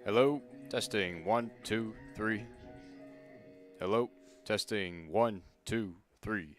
Hello, testing 1, 2, 3. Hello, testing 1, 2, 3.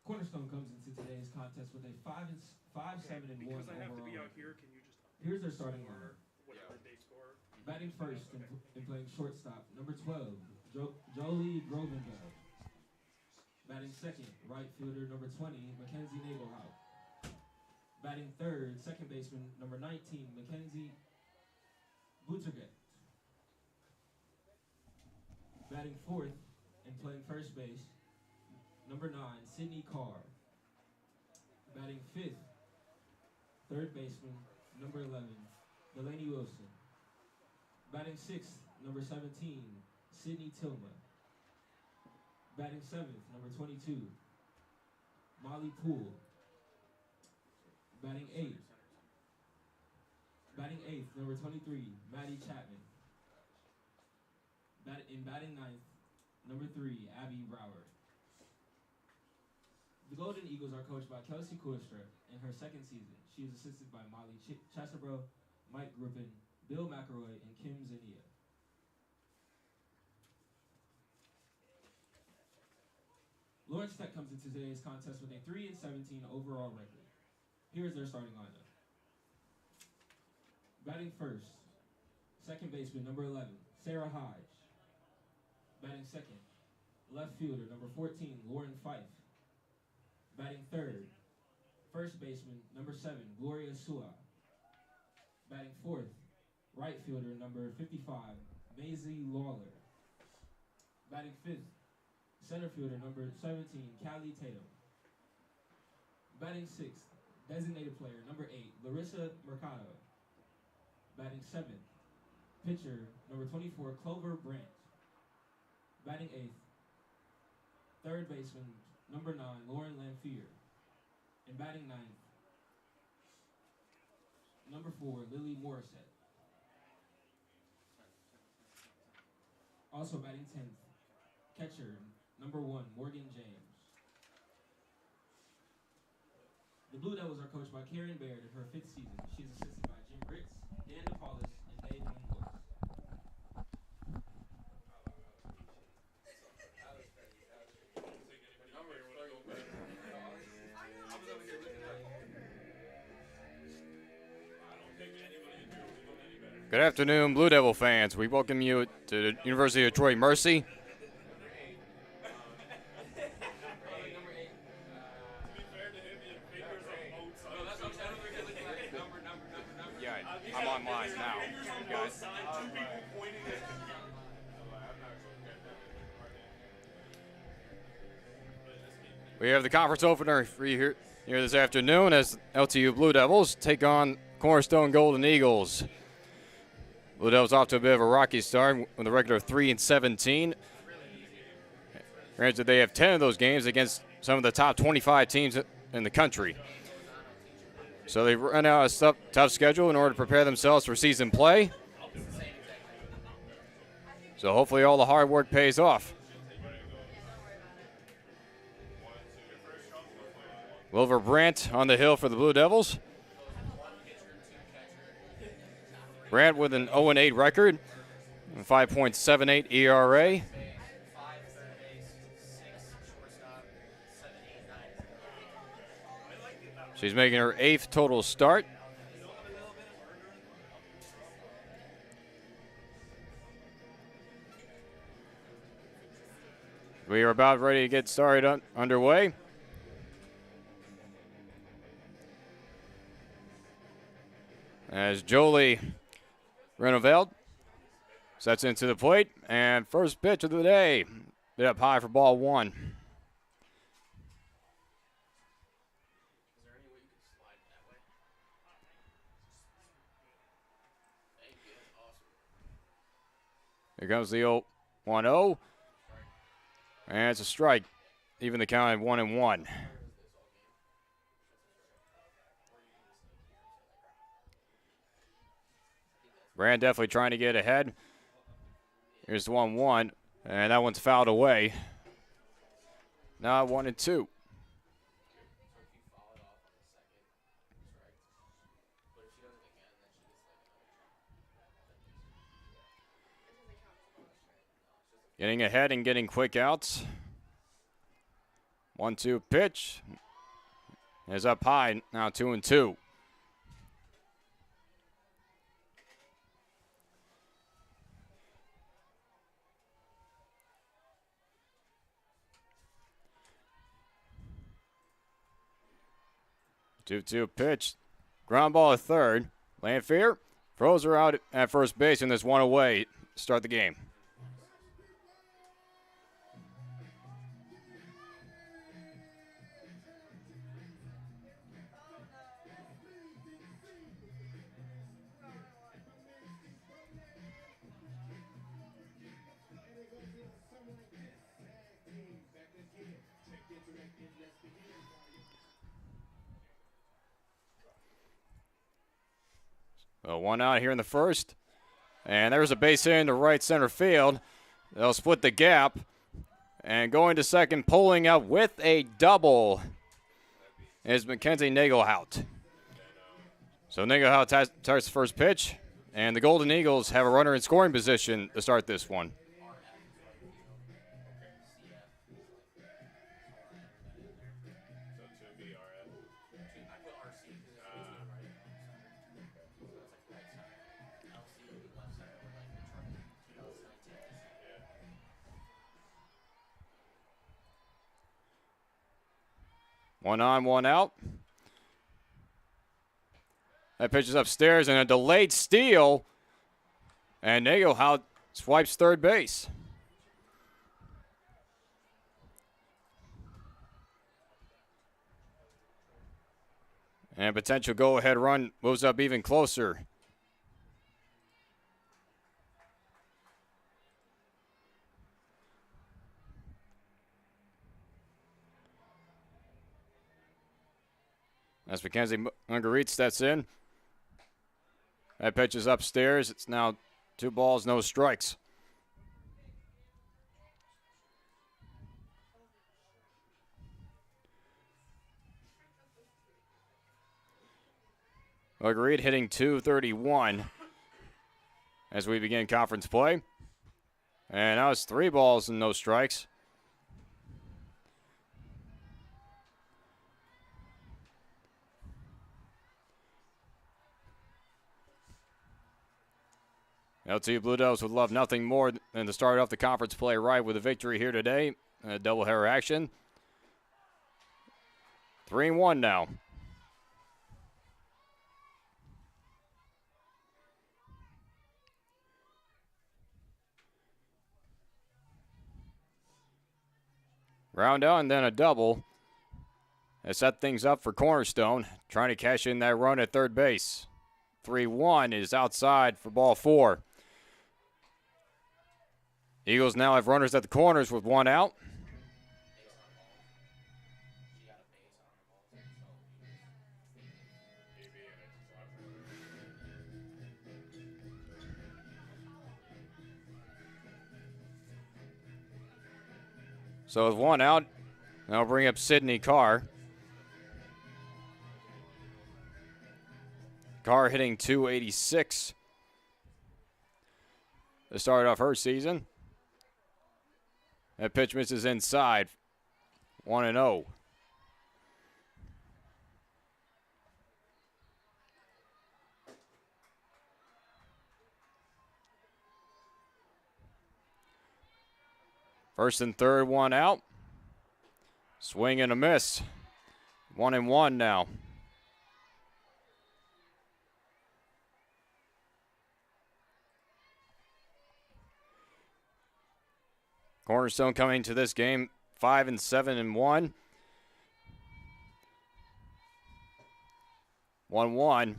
Cornerstone comes into today's contest with a 5-7-1 Because I have to overall. be out here, can you just Here's their starting score lineup. whatever they score? Batting first and playing shortstop, number 12, Jolie Grovenbell. Batting second, right fielder, number 20, Mackenzie Nagelhout. Batting third, second baseman, number 19, Mackenzie Butterget. Batting fourth and playing first base, number 9, Sydney Carr. Batting fifth, third baseman, number 11, Delaney Wilson. Batting sixth, number 17, Sydney Tillman. Batting seventh, number 22, Molly Poole. Batting eighth, number 23, Maddie Chapman. In batting ninth, number 3, Abby Brower. The Golden Eagles are coached by Kelsey Coolster in her second season. She is assisted by Molly Chesterbro, Mike Griffin, Bill McElroy, and Kim Zania. Lawrence Tech comes into today's contest with a 3-17 overall record. Here's their starting lineup. Batting first, second baseman, number 11, Sarah Hodge. Batting second, left fielder, number 14, Lauren Fife. Batting third, first baseman, number 7, Gloria Sua. Batting fourth, right fielder, number 55, Maisie Lawler. Batting fifth, center fielder, number 17, Callie Tatum. Batting sixth, designated player, number 8, Larissa Mercado. Batting seventh, pitcher, number 24, Clover Branch. Batting eighth, third baseman, number 9, Lauren Lamphere. And batting ninth, number 4, Lily Morissette. Also batting 10th, catcher, number 1, Morgan James. The Blue Devils are coached by Karen Baird in her 5th season. She is assisted by Jim Ritz, Dan DePaulis, and Dave Inglis. Good afternoon, Blue Devil fans. We welcome you to the University of Detroit Mercy. Yeah, I'm online now, you guys. We have the conference opener for you here this afternoon as LTU Blue Devils take on Cornerstone Golden Eagles. Blue Devils off to a bit of a rocky start with a record of 3-17. Granted, they have 10 of those games against some of the top 25 teams in the country. So they run out a tough schedule in order to prepare themselves for season play. So hopefully all the hard work pays off. Wilbur Brandt on the hill for the Blue Devils. Brandt with an 0-8 record, 5.78 ERA. She's making her 8th total start. We are about ready to get started underway. As Jolie Renoveld sets into the plate, and first pitch of the day, bit up high for ball 1. Here comes the 0-1-0, and it's a strike. Even the count at 1-1. Brand definitely trying to get ahead. Here's the 1-1, and that one's fouled away. Now 1-2. Getting ahead and getting quick outs. 1-2 pitch is up high, now 2-2. Two pitch, ground ball at third. Lanfear throws her out at first base, and there's one away. Start the game. One out here in the first. And there's a base hit into right center field. They'll split the gap. And going to second, pulling up with a double is Mackenzie Nagelhout. So Nagelhout starts the first pitch. And the Golden Eagles have a runner in scoring position to start this one. One on, one out. That pitch is upstairs and a delayed steal. And Nagelhout swipes third base. And potential go-ahead run moves up even closer. As Mackenzie Ungareet steps in. That pitch is upstairs. It's now 2 balls, no strikes. Ungareet hitting .231 as we begin conference play. And now it's 3 balls and no strikes. LTU Blue Devils would love nothing more than to start off the conference play right with a victory here today. A doubleheader action. 3-1 now. Ground out and then a double. That set things up for Cornerstone, trying to cash in that run at third base. 3-1 is outside for ball 4. Eagles now have runners at the corners with 1 out. So with 1 out, I'll bring up Sydney Carr. Carr hitting .286 to start off her season. That pitch misses inside. 1-0. First and third, 1 out. Swing and a miss. 1-1 now. Cornerstone coming to this game 5-7-1. 1-1.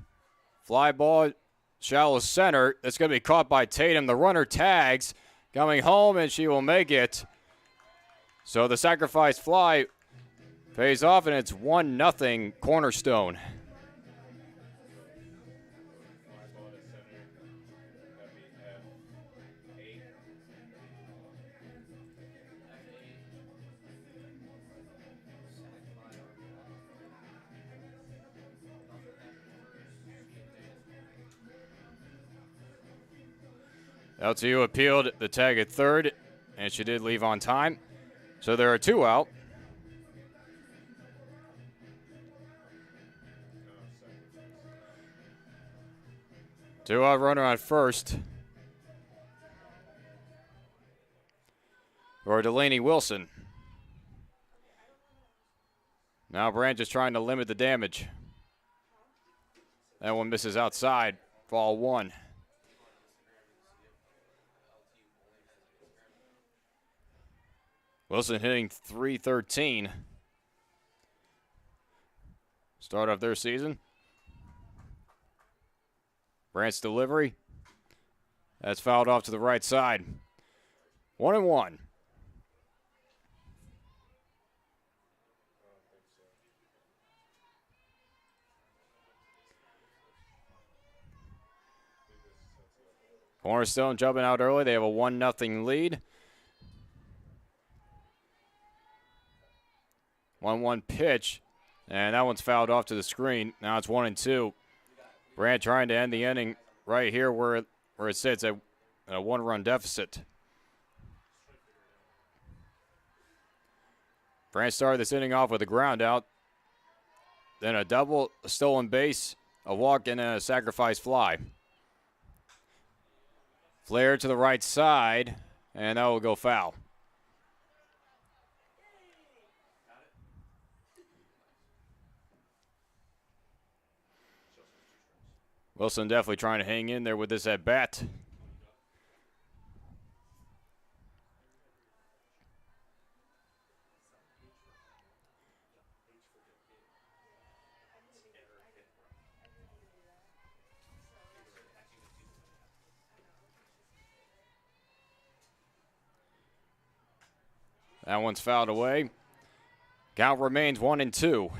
Fly ball, shallow center. That's going to be caught by Tatum. The runner tags. Coming home, and she will make it. So the sacrifice fly pays off, and it's 1-0 Cornerstone. LTU appealed the tag at third, and she did leave on time. So there are 2 out. Two-out runner on first for Delaney Wilson. Now Branch is trying to limit the damage. That one misses outside. Ball 1. Wilson hitting .313. Start off their season. Brandt's delivery. That's fouled off to the right side. 1-1. Cornerstone jumping out early. They have a 1-0 lead. 1-1 pitch, and that one's fouled off to the screen. Now it's 1-2. Brandt trying to end the inning right here where it sits at a 1-run deficit. Brandt started this inning off with a ground out, then a double, a stolen base, a walk, and a sacrifice fly. Flare to the right side, and that will go foul. Wilson definitely trying to hang in there with this at bat. That one's fouled away. Count remains 1-2.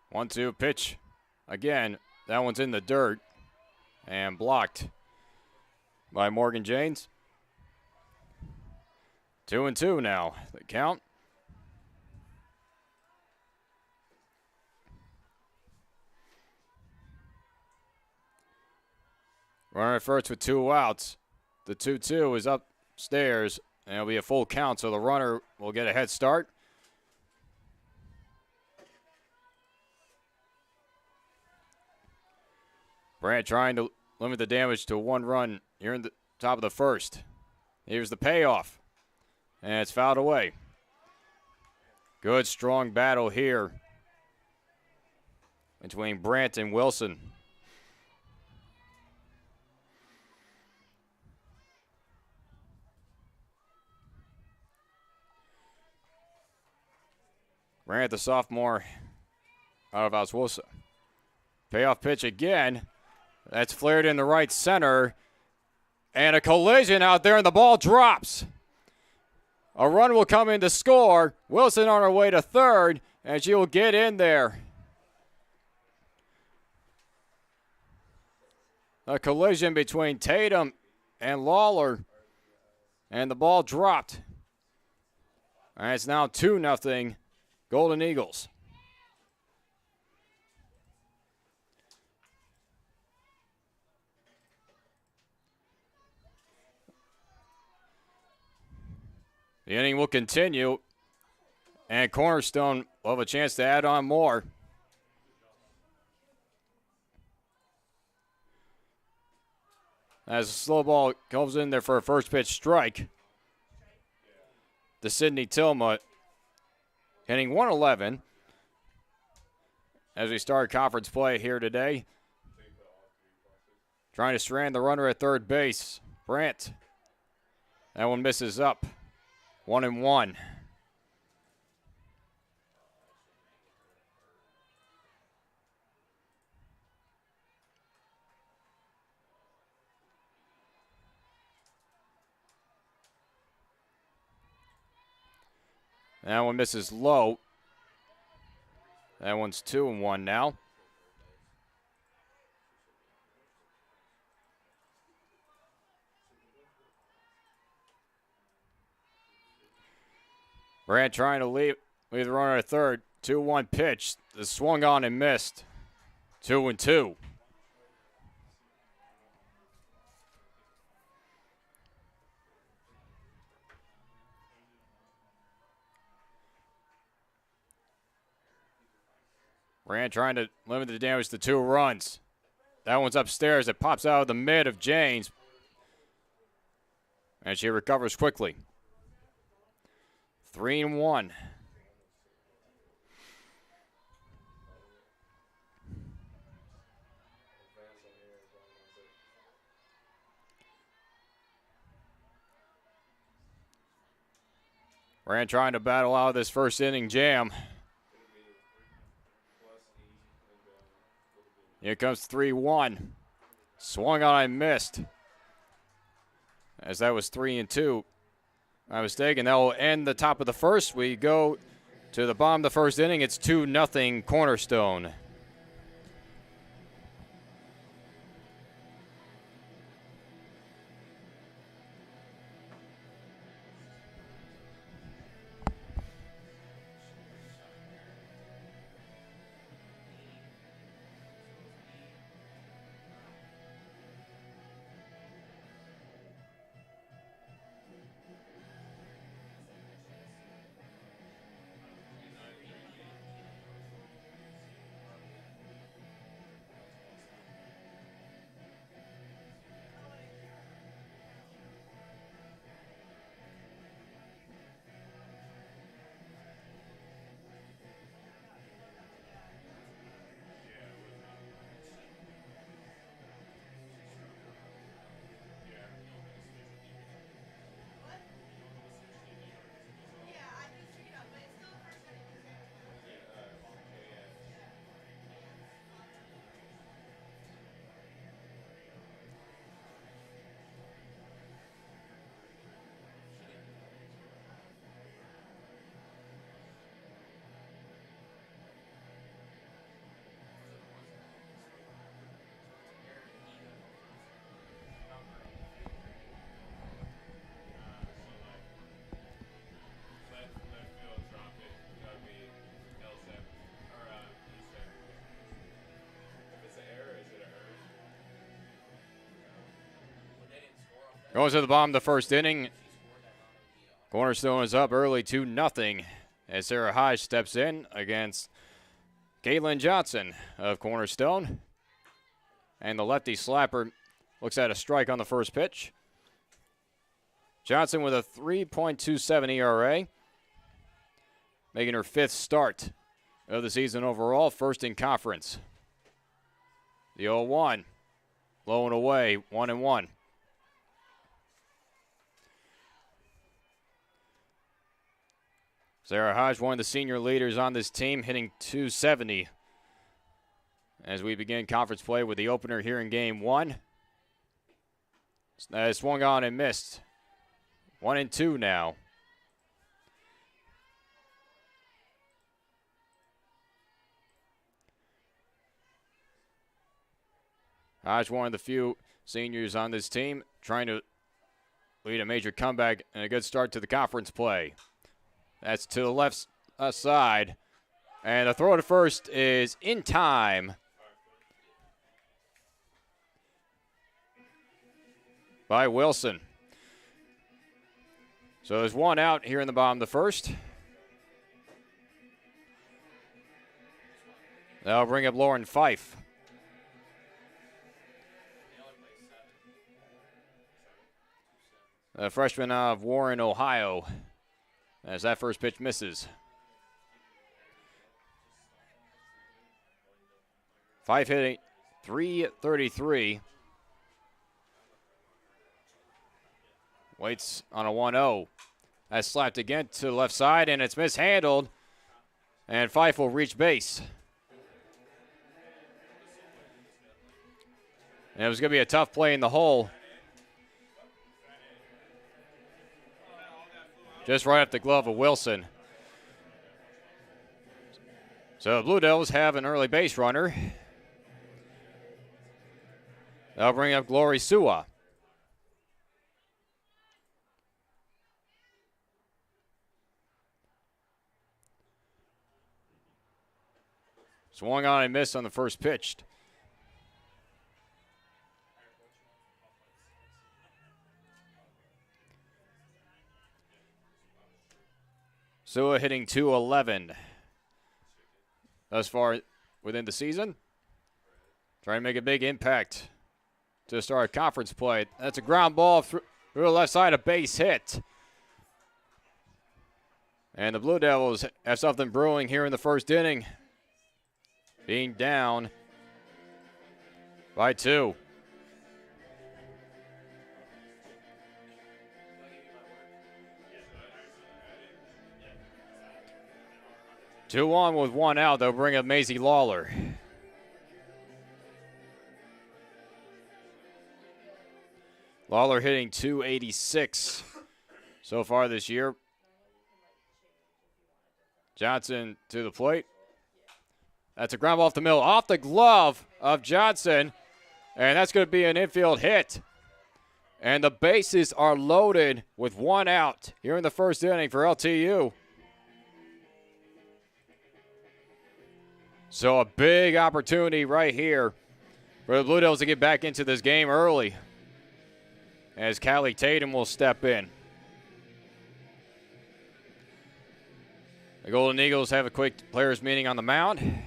One-two pitch. Again, that one's in the dirt and blocked by Morgan Janes. 2-2 now. The count. Runner at first with 2 outs. The 2-2 is upstairs, and it'll be a full count, so the runner will get a head start. Brandt trying to limit the damage to 1 run here in the top of the first. Here's the payoff, and it's fouled away. Good, strong battle here between Brandt and Wilson. Brandt, the sophomore, out of Oswego. Payoff pitch again. That's flared in the right center. And a collision out there, and the ball drops. A run will come in to score. Wilson on her way to third, and she will get in there. A collision between Tatum and Lawler, and the ball dropped. And it's now 2-0 Golden Eagles. The inning will continue, and Cornerstone will have a chance to add on more. As the slow ball comes in there for a first pitch strike to Sydney Tilma, hitting 111 as we start conference play here today. Trying to strand the runner at third base, Brandt. That one misses up. 1-1. That one misses low. That one's 2-1 now. Brandt trying to leave the runner at third. 2-1 pitch. The swung on and missed. 2-2. Brandt trying to limit the damage to 2 runs. That one's upstairs. It pops out of the mid of James. And she recovers quickly. 3-1. Brandt trying to battle out of this first inning jam. Here comes 3-1. Swung on and missed. As that was 3-2. I'm mistaken. That will end the top of the first. We go to the bottom of the first inning. It's 2-0 Cornerstone. Going to the bottom of the first inning. Cornerstone is up early 2-0 as Sarah Hodge steps in against Caitlin Johnson of Cornerstone. And the lefty slapper looks at a strike on the first pitch. Johnson with a 3.27 ERA. making her 5th start of the season overall, 1st in conference. The 0-1, low and away, 1-1. Sarah Hodge, one of the senior leaders on this team, hitting .270 as we begin conference play with the opener here in game 1. Swung on and missed. 1-2 now. Hodge, one of the few seniors on this team, trying to lead a major comeback and a good start to the conference play. That's to the left side. And the throw to first is in time by Wilson. So there's 1 out here in the bottom of the 1st. That'll bring up Lauren Fife. A freshman out of Warren, Ohio, as that first pitch misses. Fife hitting .333. Waits on a 1-0. That's slapped again to the left side, and it's mishandled. And Fife will reach base. And it was going to be a tough play in the hole. Just right up the glove of Wilson. So the Blue Devils have an early base runner. That'll bring up Glory Sua. Swung on and missed on the first pitch. Sua hitting .211 thus far within the season. Trying to make a big impact to start conference play. That's a ground ball through the left side, a base hit. And the Blue Devils have something brewing here in the 1st inning, being down by 2. Two on with 1 out. They'll bring up Maisie Lawler. Lawler hitting .286 so far this year. Johnson to the plate. That's a ground ball off the middle, off the glove of Johnson. And that's going to be an infield hit. And the bases are loaded with 1 out here in the 1st inning for LTU. So a big opportunity right here for the Blue Devils to get back into this game early, as Callie Tatum will step in. The Golden Eagles have a quick players meeting on the mound.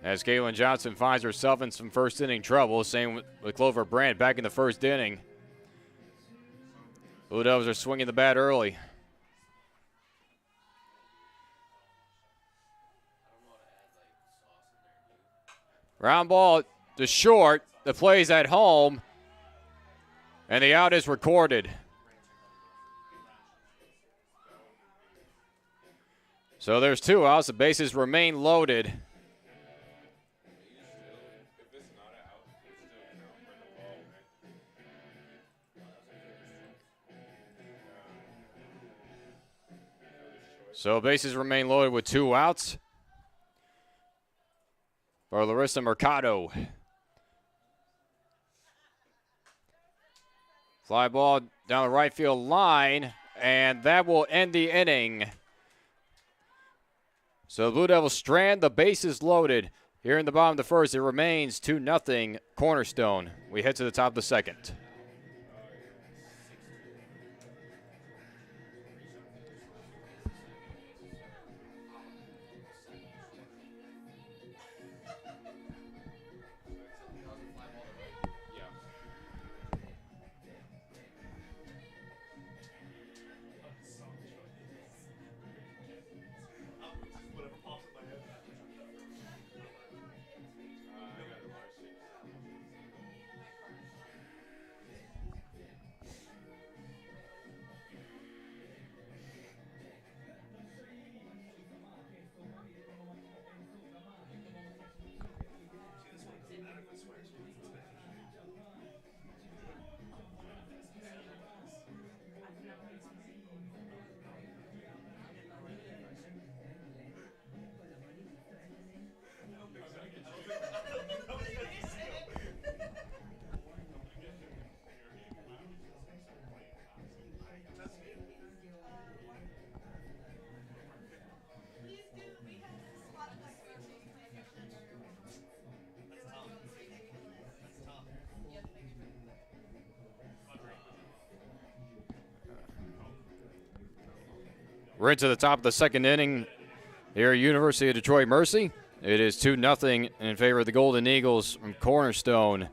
As Kaylin Johnson finds herself in some 1st inning trouble, same with Clover Brandt back in the 1st inning. Blue Devils are swinging the bat early. Ground ball to short. The play's at home, and the out is recorded. So there's 2 outs. The bases remain loaded. So bases remain loaded with 2 outs for Larissa Mercado. Fly ball down the right field line, and that will end the inning. So the Blue Devils strand the bases loaded. Here in the bottom of the 1st, it remains 2-0 Cornerstone. We head to the top of the 2nd. We're into the top of the second inning here at University of Detroit Mercy. It is 2-0 in favor of the Golden Eagles from Cornerstone.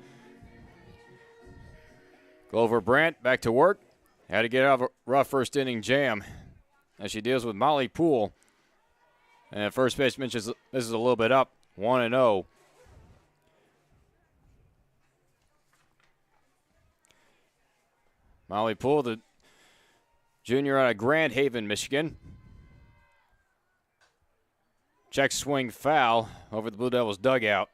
Clover Brandt back to work. Had to get out of a rough first inning jam as she deals with Molly Poole. And first baseman this is a little bit up, 1-0. Molly Poole, the junior out of Grand Haven, Michigan. Check swing foul over the Blue Devils dugout.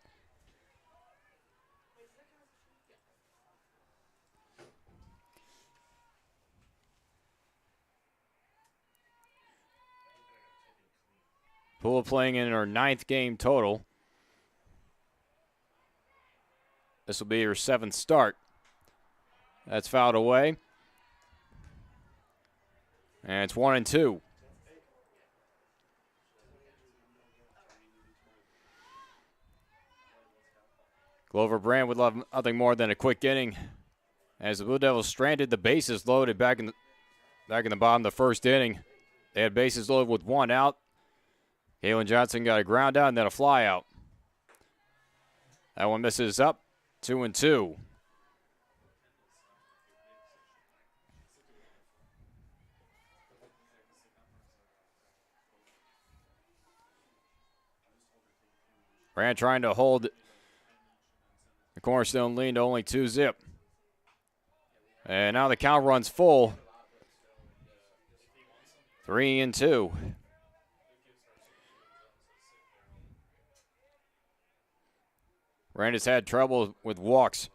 Poole playing in her 9th game total. This will be her 7th start. That's fouled away. And it's 1-2. Clover Brandt would love nothing more than a quick inning as the Blue Devils stranded the bases loaded back in the bottom of the first inning. They had bases loaded with 1 out. Kaylin Johnson got a ground out and then a fly out. That one misses up, 2-2. Brandt trying to hold the Cornerstone lead to only 2-0. And now the count runs full. 3-2. Brandt has had trouble with walks.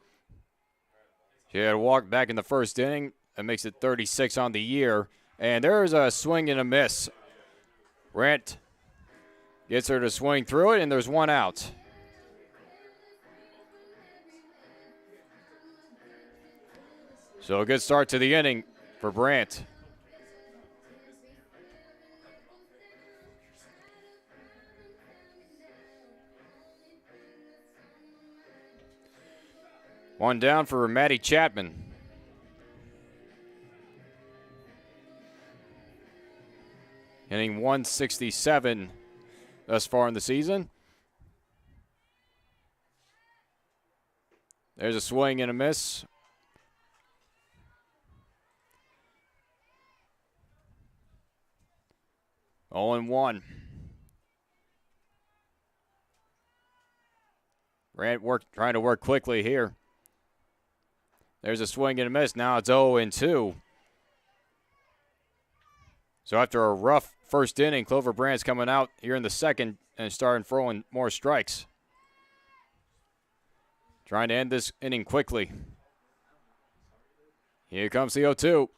She had a walk back in the first inning. That makes it 36 on the year. And there's a swing and a miss. Brandt gets her to swing through it, and there's 1 out. So a good start to the inning for Brandt. One down for Maddie Chapman. Hitting 167 thus far in the season. There's a swing and a miss. Oh, and 1. Brandt trying to work quickly here. There's a swing and a miss. Now it's 0-2. So after a rough first inning, Clover Brandt's coming out here in the second and starting throwing more strikes. Trying to end this inning quickly. Here comes the 0-2.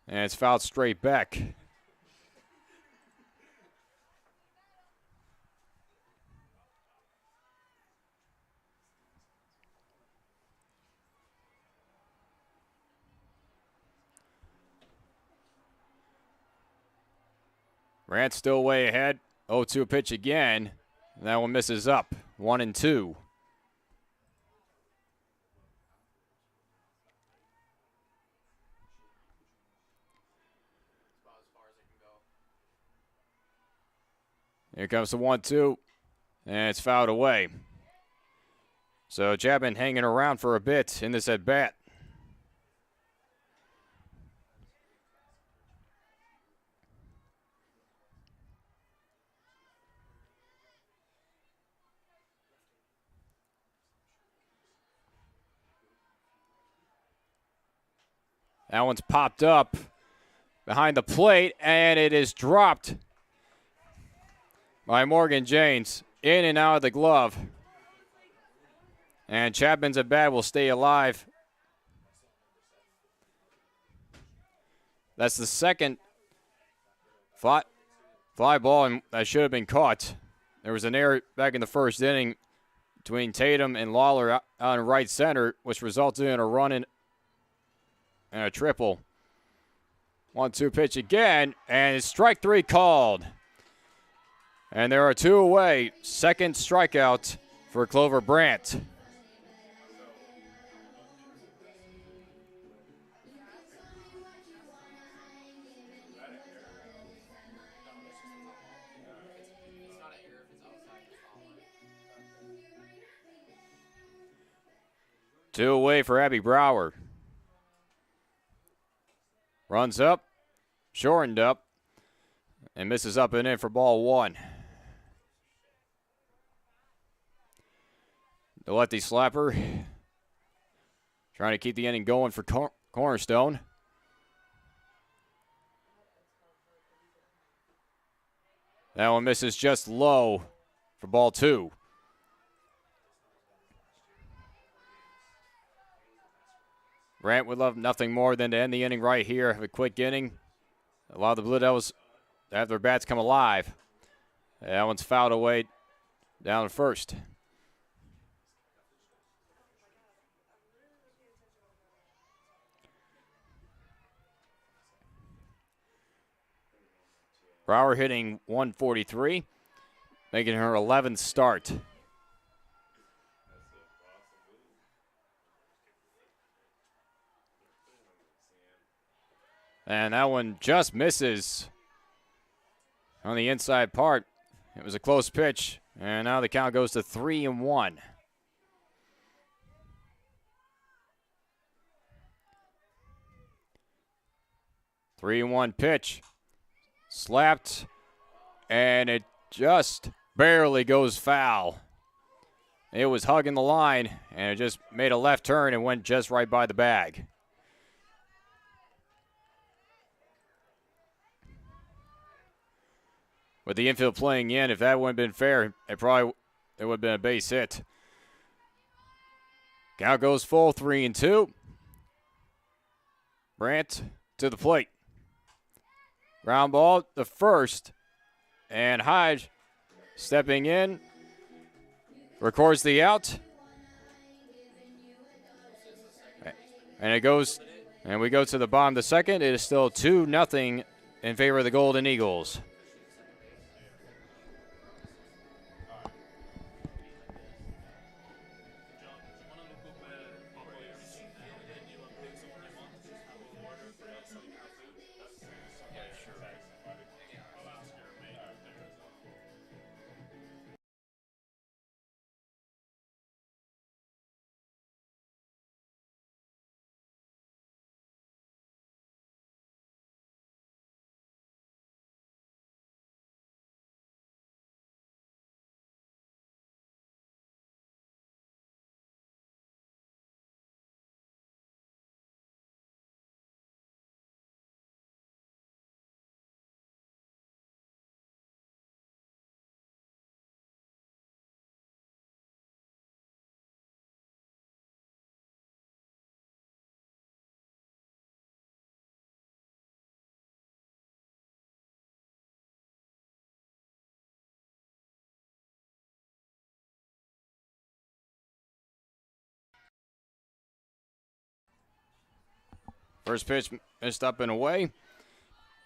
And it's fouled straight back. Brandt still way ahead. 0-2 pitch again. And that one misses up. 1-2. Here comes the 1-2. And it's fouled away. So Chapman hanging around for a bit in this at bat. That one's popped up behind the plate, and it is dropped by Morgan Janes. In and out of the glove. And Chapman's at bat will stay alive. That's the second fly ball that should have been caught. There was an error back in the first inning between Tatum and Lawler out in right center, which resulted in a run and a triple. 1-2 pitch again, and it's strike 3 called. And there are 2 away. Second strikeout for Clover Brandt. Two away for Abby Brower. Runs up, shortened up, and misses up and in for ball one. The lefty slapper trying to keep the inning going for Cornerstone. That one misses just low for ball two. Brant would love nothing more than to end the inning right here. Have a quick inning. Allow the Blue Devils to have their bats come alive. That one's fouled away down to first. Brower hitting 143, making her 11th start. And that one just misses on the inside part. It was a close pitch, and now the count goes to 3-1. Three and one pitch. Slapped, and it just barely goes foul. It was hugging the line, and it just made a left turn and went just right by the bag. With the infield playing in, if that wouldn't have been fair, it would have been a base hit. Count goes full, 3-2. Brant to the plate. Ground ball, the first, and Hodge stepping in, records the out, and it goes, and we go to the bottom of the second. It is still 2-0 in favor of the Golden Eagles. First pitch missed up and away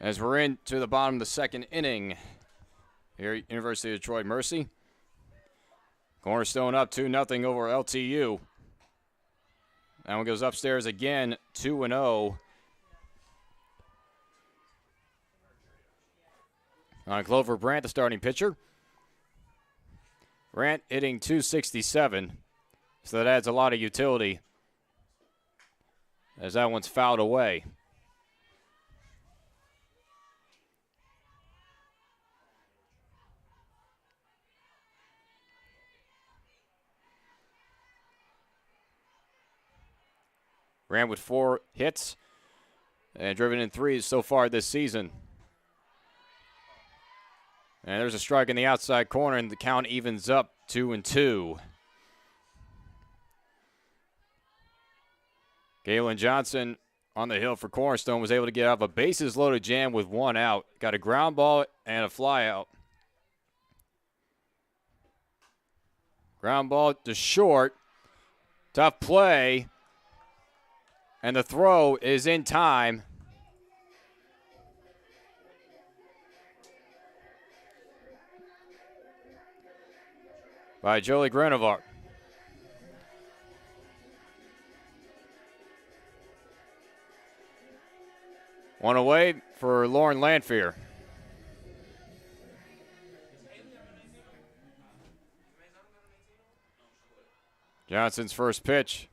as we're into the bottom of the second inning here at University of Detroit Mercy. Cornerstone up 2-0 over LTU. That one goes upstairs again, 2-0. On Clover Brant, the starting pitcher. Brant hitting 267, so that adds a lot of utility as that one's fouled away. Brant with 4 hits and driven in 3 so far this season. And there's a strike in the outside corner, and the count evens up 2-2. Galen Johnson on the hill for Cornerstone was able to get out of a bases loaded jam with 1 out. Got a ground ball and a fly out. Ground ball to short. Tough play. And the throw is in time. By Jolie Grenovar. One away for Lauren Lanphier. Johnson's first pitch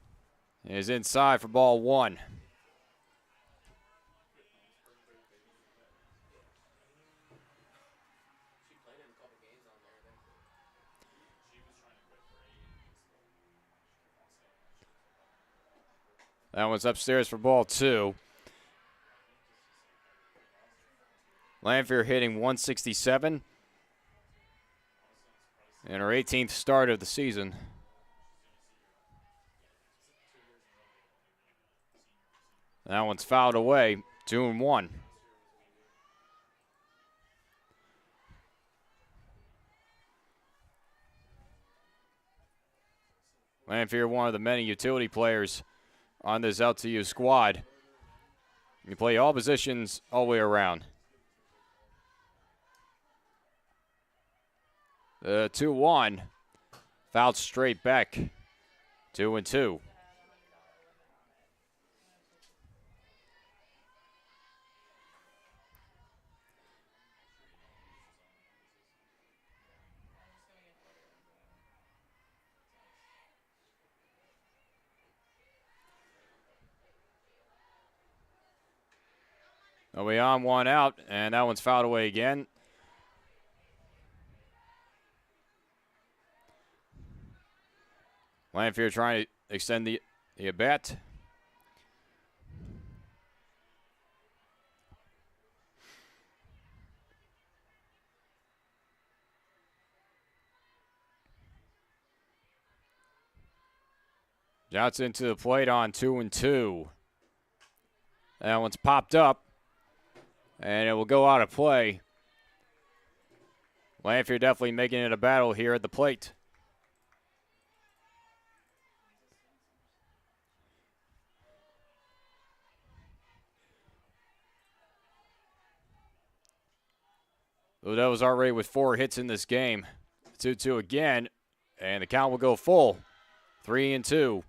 is inside for ball one. That one's upstairs for ball two. Lanphier hitting 167 in her 18th start of the season. That one's fouled away, 2-1. Lanphier, one of the many utility players on this LTU squad. You play all positions all the way around. 2-1. Fouled straight back. 2-2. We on one out, and that one's fouled away again. Lanphier trying to extend the at-bat. Johnson to the plate on 2-2. That one's popped up, and it will go out of play. Lanphier definitely making it a battle here at the plate. Odell was already with 4 hits in this game. 2-2 again, and the count will go full. 3-2.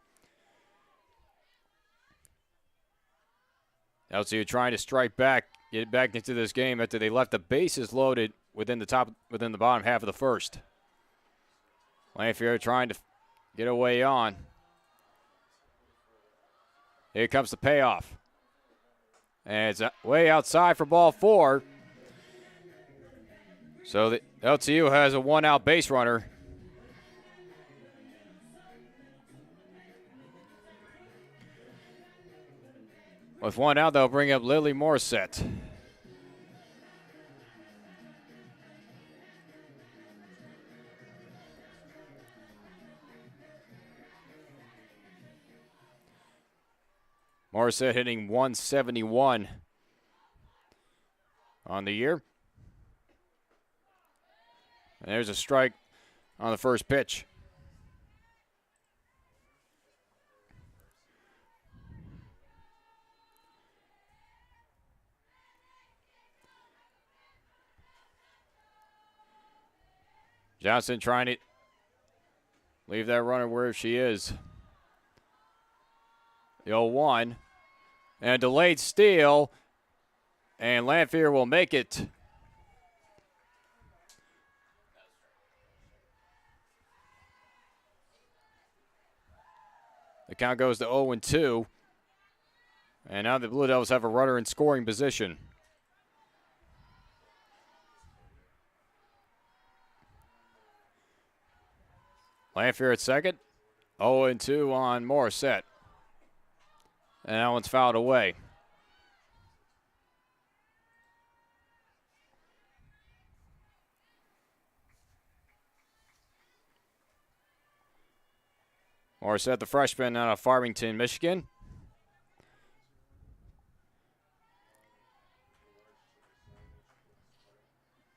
LCU trying to strike back, get back into this game after they left the bases loaded within the bottom half of the first. Lanphier trying to get away on. Here comes the payoff. And it's way outside for ball 4. So the LTU has a 1-out base runner. With 1 out, they'll bring up Lily Morissette. Morissette hitting 171 on the year. And there's a strike on the first pitch. Johnson trying to leave that runner where she is. The 0-1. And a delayed steal. And Lanphier will make it. The count goes to 0-2. And now the Blue Devils have a runner in scoring position. Lanphier at second. 0-2 on Morissette. And that one's fouled away. Morissette, the freshman out of Farmington, Michigan.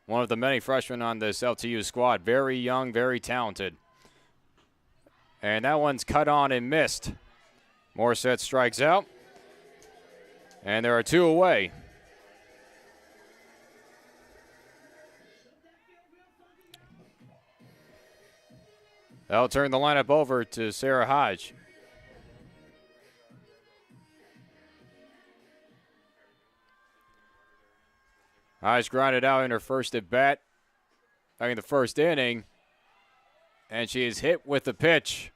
One of the many freshmen on this LTU squad. Very young, very talented. And that one's cut on and missed. Morissette strikes out. And there are 2 away. That'll turn the lineup over to Sarah Hodge. Hodge grounded out in her first at bat, in the first inning, and she is hit with the pitch.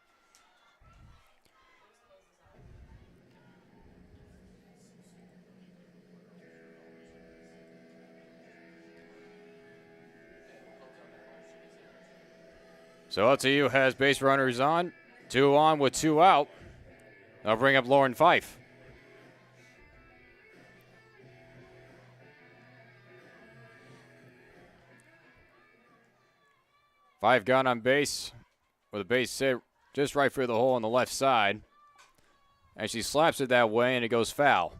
So LTU has base runners on. 2 on with 2 out. They'll bring up Lauren Fife. Fife got on base with a base hit just right through the hole on the left side. And she slaps it that way, and it goes foul.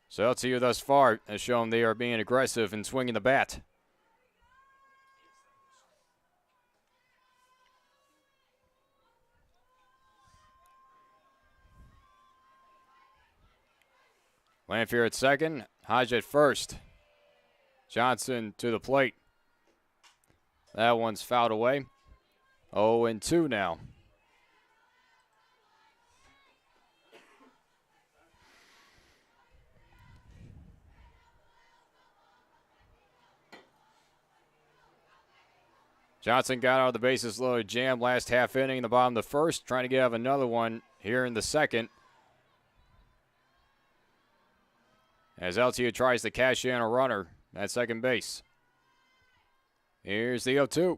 So LTU thus far has shown they are being aggressive and swinging the bat. Lanfear at second, Hodge at first. Johnson to the plate. That one's fouled away. 0-2 now. Johnson got out of the bases loaded jam last half inning in the bottom of the first, trying to get out of another one here in the second. As LTU tries to cash in a runner at second base. Here's the 0-2.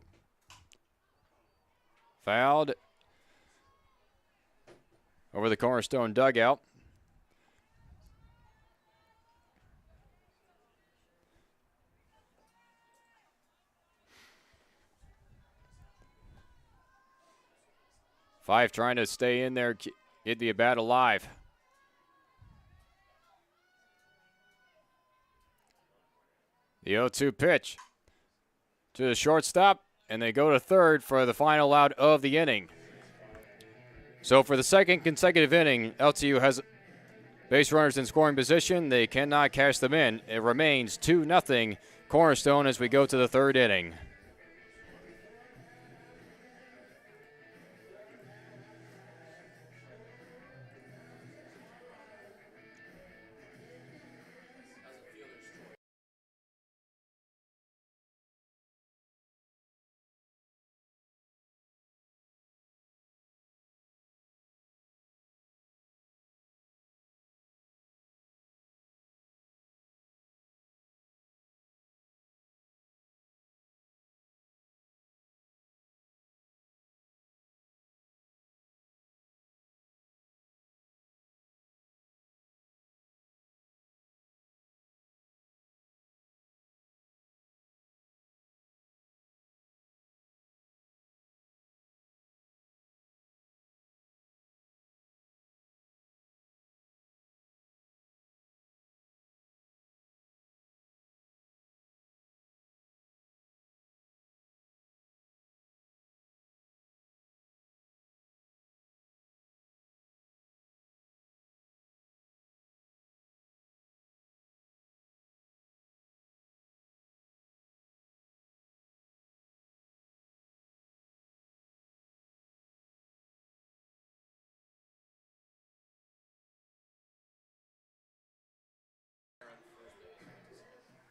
Fouled over the Cornerstone dugout. Fife trying to stay in there, get the at-bat alive. The 0-2 pitch to the shortstop, and they go to third for the final out of the inning. So for the second consecutive inning, LTU has base runners in scoring position. They cannot cash them in. It remains 2-0 Cornerstone as we go to the third inning.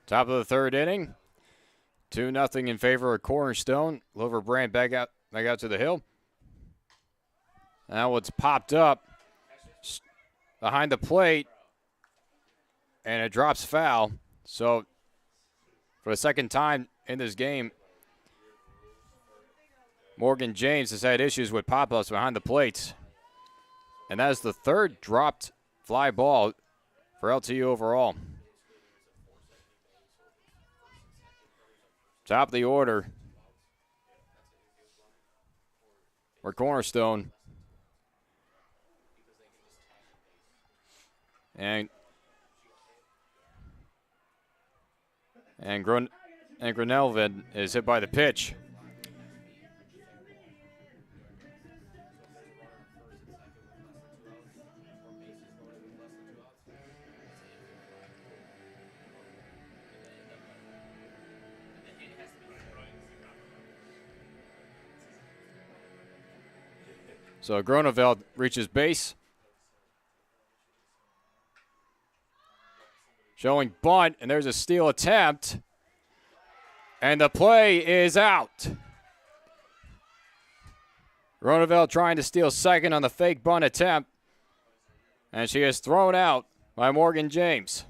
Top of the third inning. 2-0 in favor of Cornerstone. Lover Brand back out to the hill. Now it's popped up behind the plate, and it drops foul. So for the second time in this game, Morgan James has had issues with pop-ups behind the plate. And that is the third dropped fly ball for LTU overall. Top of the order for Cornerstone. And Granelvid is hit by the pitch. So Groneveld reaches base. Showing bunt, and there's a steal attempt. And the play is out. Groneveld trying to steal second on the fake bunt attempt. And she is thrown out by Morgan James.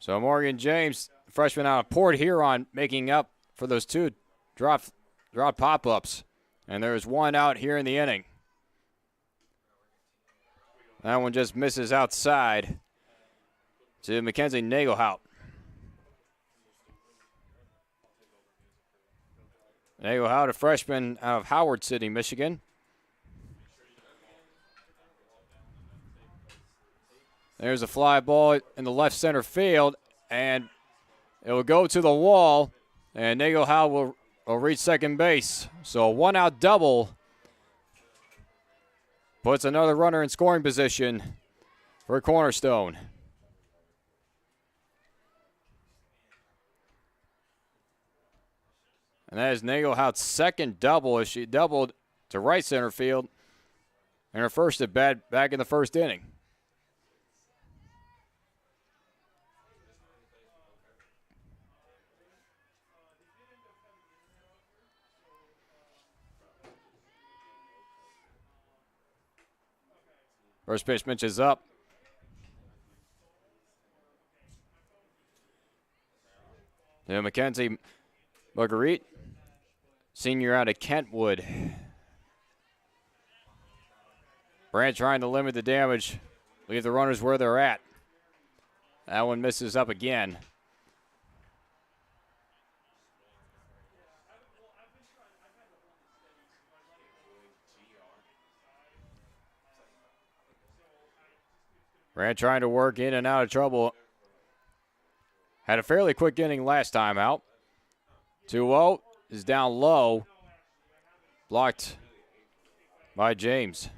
So Morgan James, freshman out of Port Huron, making up for those two drop pop-ups. And there's one out here in the inning. That one just misses outside to Mackenzie Nagelhout. Nagelhout, a freshman out of Howard City, Michigan. There's a fly ball in the left center field, and it will go to the wall, and Nagelhout will reach second base. So a one-out double puts another runner in scoring position for Cornerstone. And that is Nagelhout's second double as she doubled to right center field and her first at bat back in the first inning. First pitch is up. To Mackenzie Marguerite, senior out of Kentwood. Brand trying to limit the damage, leave the runners where they're at. That one misses up again. Brand trying to work in and out of trouble. Had a fairly quick inning last time out. 2-0 is down low. Blocked by James.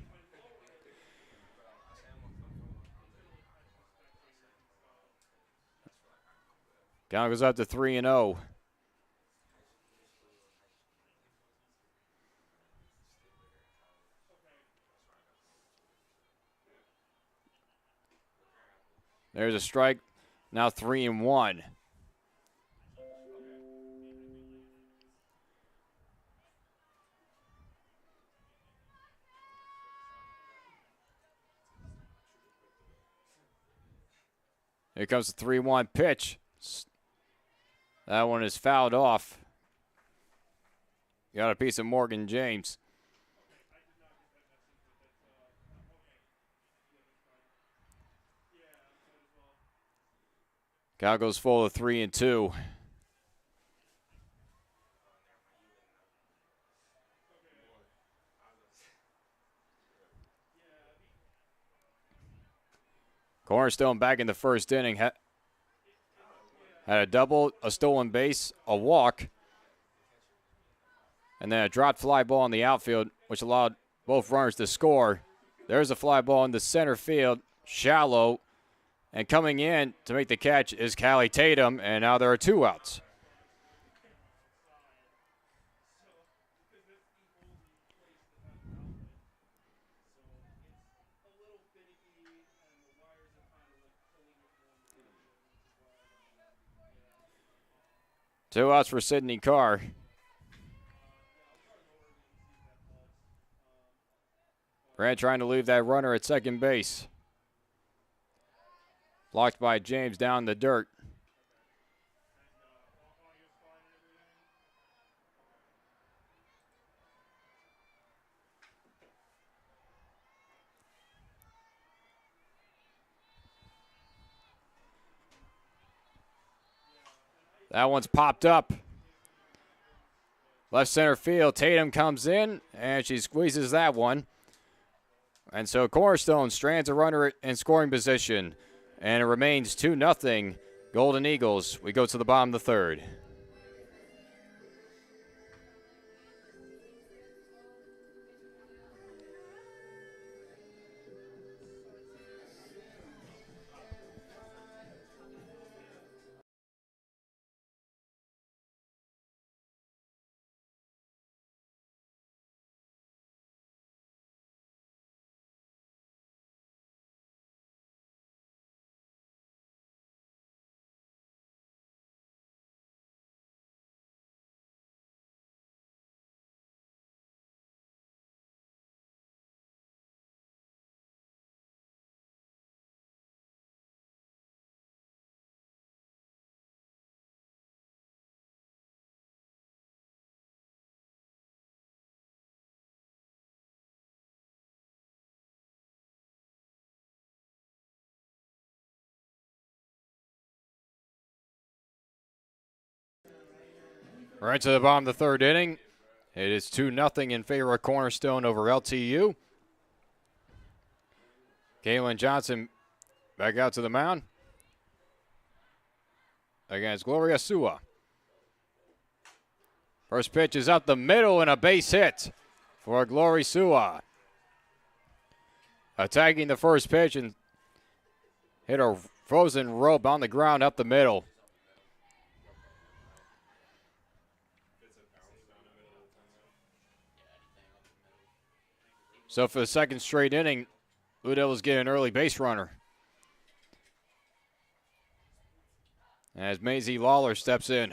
Count goes up to 3-0. There's a strike. Now 3-1. Here comes the 3-1 pitch. That one is fouled off. Got a piece of Morgan James. Count goes full of 3-2. Cornerstone back in the first inning. Had a double, a stolen base, a walk, and then a dropped fly ball in the outfield, which allowed both runners to score. There's a fly ball in the center field, shallow, and coming in to make the catch is Callie Tatum, and now there are 2 outs. Two outs for Sydney Carr. Brand trying to leave that runner at second base. Blocked by James down in the dirt. That one's popped up. Left center field. Tatum comes in, and she squeezes that one. And so Cornerstone strands a runner in scoring position. And it remains 2-0 Golden Eagles. We go to the bottom of the third. Right to the bottom of the third inning. It is 2-0 in favor of Cornerstone over LTU. Kaylin Johnson back out to the mound against Gloria Sua. First pitch is up the middle and a base hit for Glory Sua. Attacking the first pitch and hit a frozen rope on the ground up the middle. So for the second straight inning, Blue Devils get an early base runner. As Maisie Lawler steps in.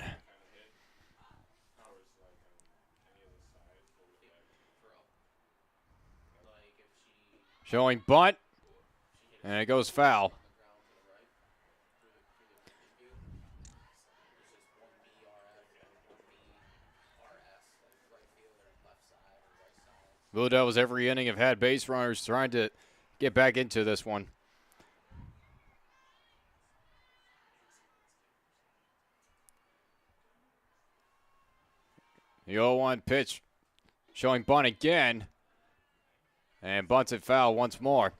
Showing bunt, and it goes foul. Blue Devils every inning have had base runners trying to get back into this one. The 0-1 pitch showing bunt again. And bunts it foul once more.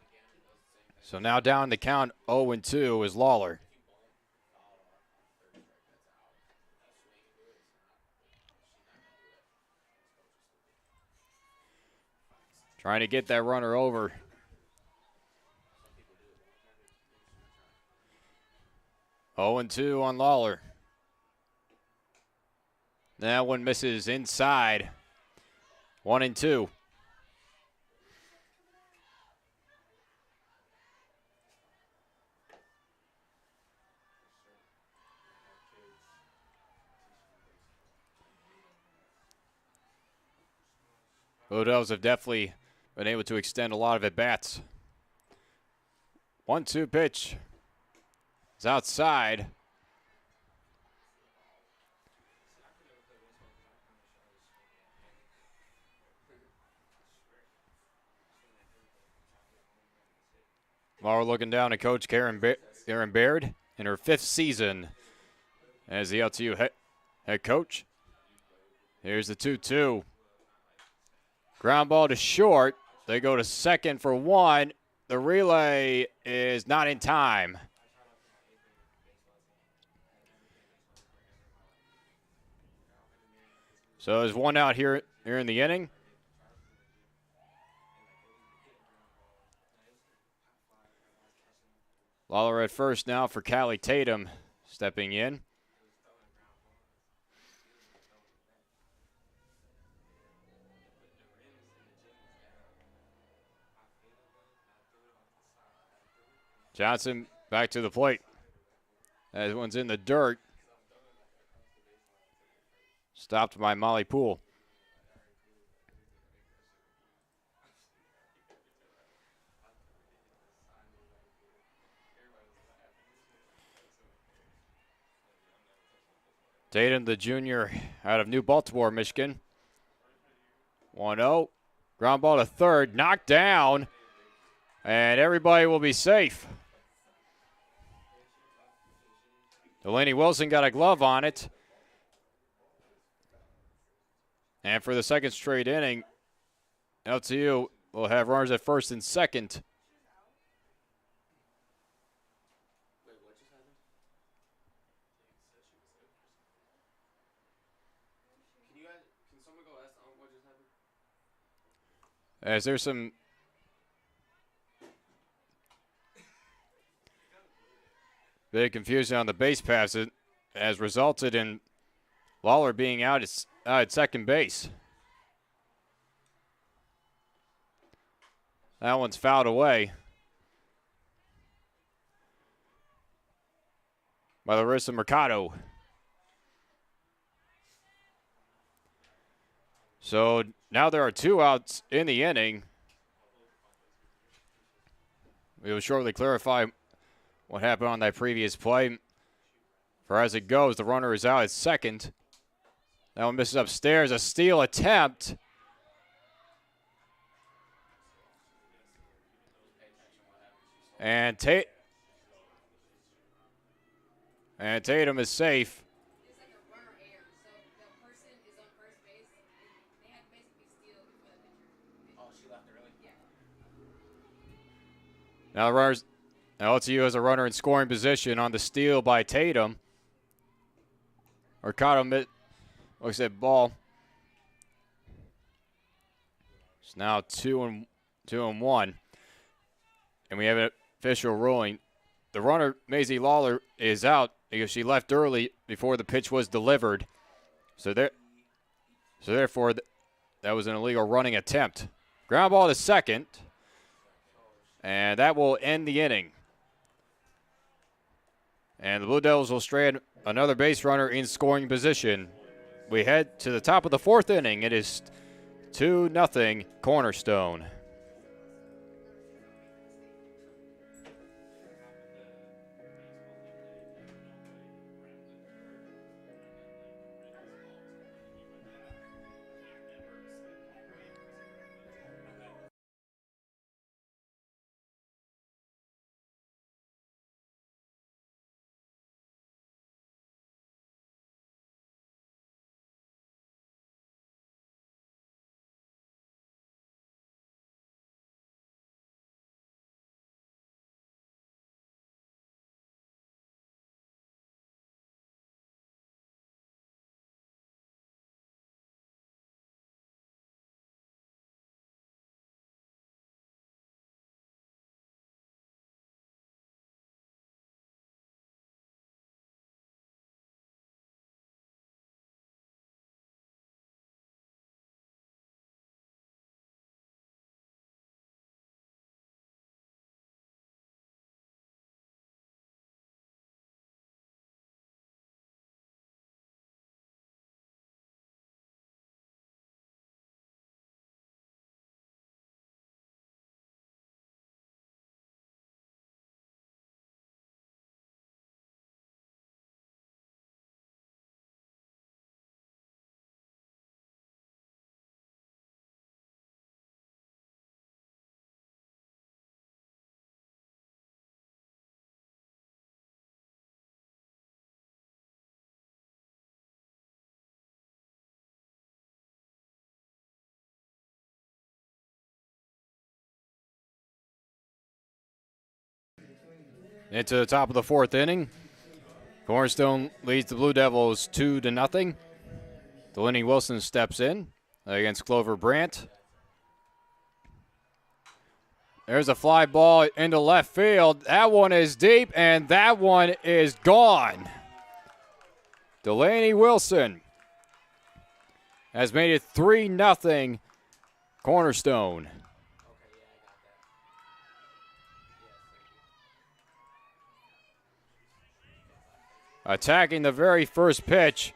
So now down the count 0-2 is Lawler. Trying to get that runner over. Oh and 2 on Lawler. That one misses inside. 1-2. Blue Devils have definitely been able to extend a lot of at-bats. 1-2 pitch. It's outside. Laura looking down at Coach Karen Baird in her 5th season as the LTU head coach. Here's the 2-2. Ground ball to short. They go to second for 1. The relay is not in time. So there's 1 out here in the inning. Lawler at first now for Callie Tatum stepping in. Johnson back to the plate. That one's in the dirt. Stopped by Molly Poole. Tatum, the junior out of New Baltimore, Michigan. 1-0. Ground ball to third. Knocked down. And everybody will be safe. Delaney Wilson got a glove on it. And for the second straight inning, LTU will have runners at first and second. Can someone go ask what just happened? As there's some bit of confusion on the base pass, it has resulted in Lawler being out at second base. That one's fouled away by Larissa Mercado. So now there are 2 outs in the inning. We will shortly clarify what happened on that previous play. For as it goes, the runner is out at second. That one misses upstairs. A steal attempt. And Tatum is safe. Now the runners, LSU has a runner in scoring position on the steal by Tatum. Mercado looks at ball. It's now 2-1. And we have an official ruling. The runner, Maisie Lawler, is out because she left early before the pitch was delivered. So therefore, that was an illegal running attempt. Ground ball to second. And that will end the inning. And the Blue Devils will strand another base runner in scoring position. We head to the top of the fourth inning. It is 2-0 Cornerstone. Into the top of the fourth inning. Cornerstone leads the Blue Devils 2-0. Delaney Wilson steps in against Clover Brandt. There's a fly ball into left field. That one is deep, and that one is gone. Delaney Wilson has made it 3-0 Cornerstone. Attacking the very first pitch.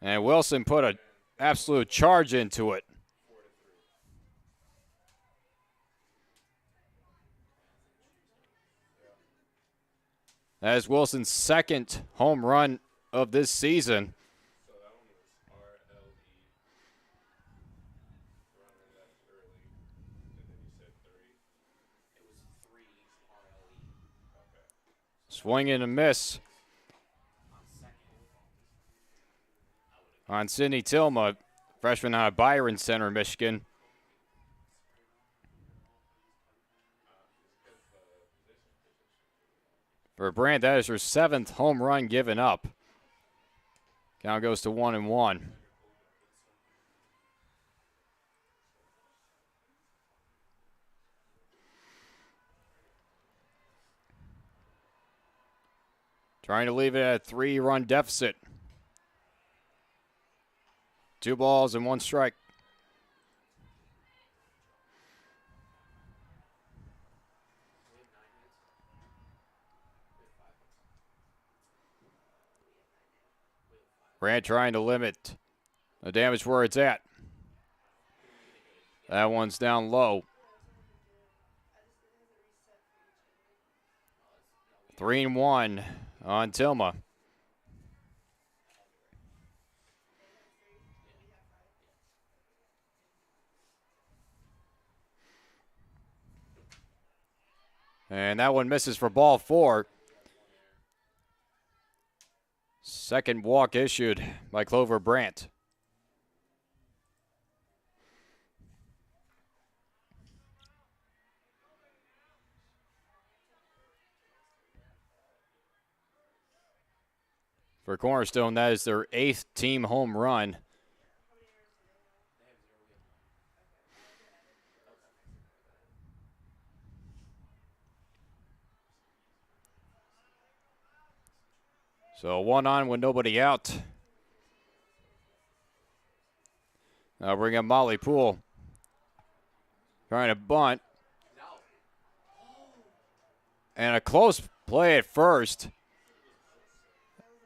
And Wilson put an absolute charge into it. That is Wilson's second home run of this season. Swing and a miss on Sydney Tilma, freshman out of Byron Center, Michigan. For Brandt, that is her seventh home run given up. Count goes to 1-1. Trying to leave it at a 3-run deficit. 2 balls and 1 strike. Brandt trying to limit the damage where it's at. That one's down low. 3-1 on Tilma. And that one misses for ball 4. Second walk issued by Clover Brandt. For Cornerstone, that is their 8th team home run. So 1 on with nobody out. Now bring up Molly Poole. Trying to bunt. And a close play at first.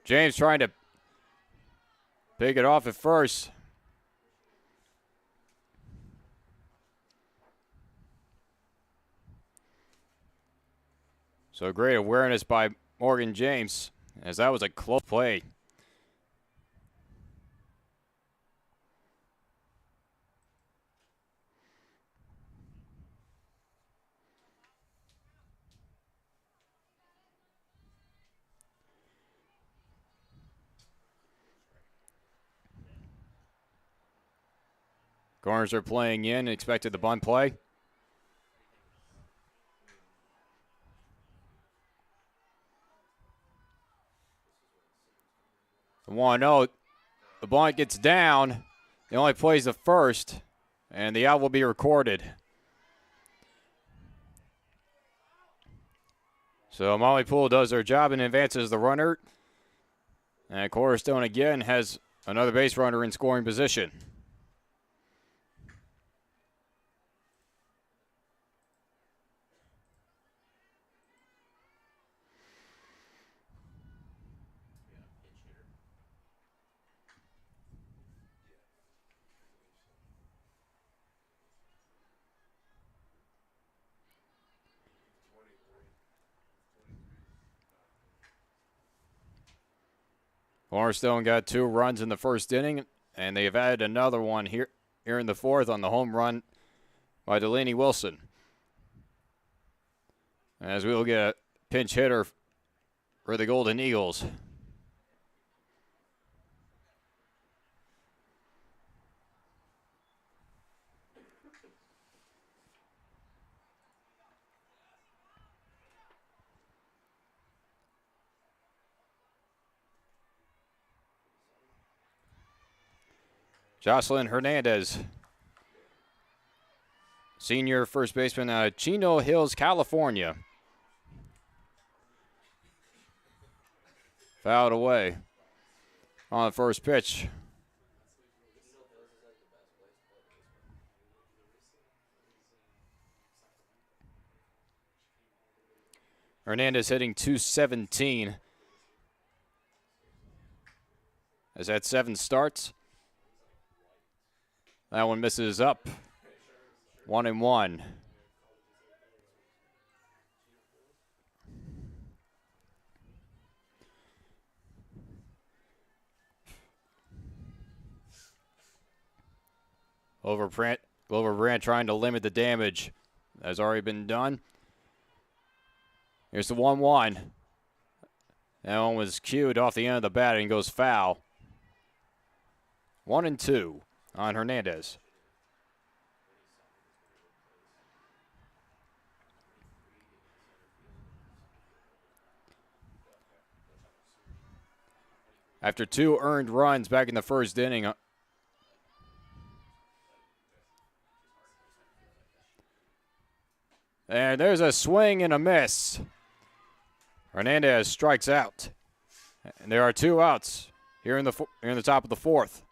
James trying to pick it off at first. So great awareness by Morgan James, as that was a close play. Corners are playing in, expected the bunt play. The 1-0, the bunt gets down. He only plays the first, and the out will be recorded. So Molly Poole does their job and advances the runner. And Cornerstone again has another base runner in scoring position. Cornerstone got 2 runs in the first inning, and they have added another one here in the 4th on the home run by Delaney Wilson. As we will get a pinch hitter for the Golden Eagles. Jocelyn Hernandez, senior first baseman out of Chino Hills, California. Fouled away on the first pitch. Hernandez hitting .217. Has had 7 starts. That one misses up. 1-1. Glover Brandt trying to limit the damage. That's already been done. Here's the 1-1. That one was cued off the end of the bat and goes foul. 1-2 on Hernandez. After 2 earned runs back in the first inning. And there's a swing and a miss. Hernandez strikes out. And there are 2 outs here in the top of the 4th.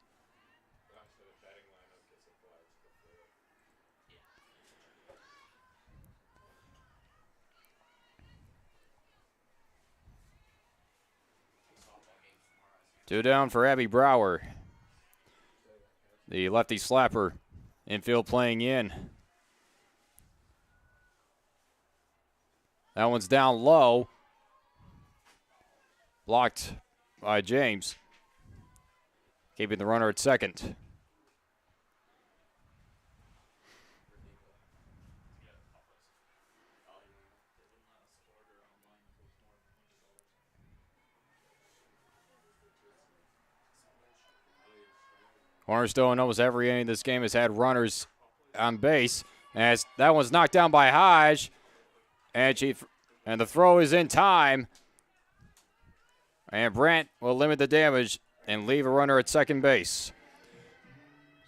Two down for Abby Brower. The lefty slapper infield playing in. That one's down low. Blocked by James. Keeping the runner at second. Cornerstone almost every inning this game has had runners on base. As that one's knocked down by Hodge. And the throw is in time. And Brandt will limit the damage and leave a runner at second base.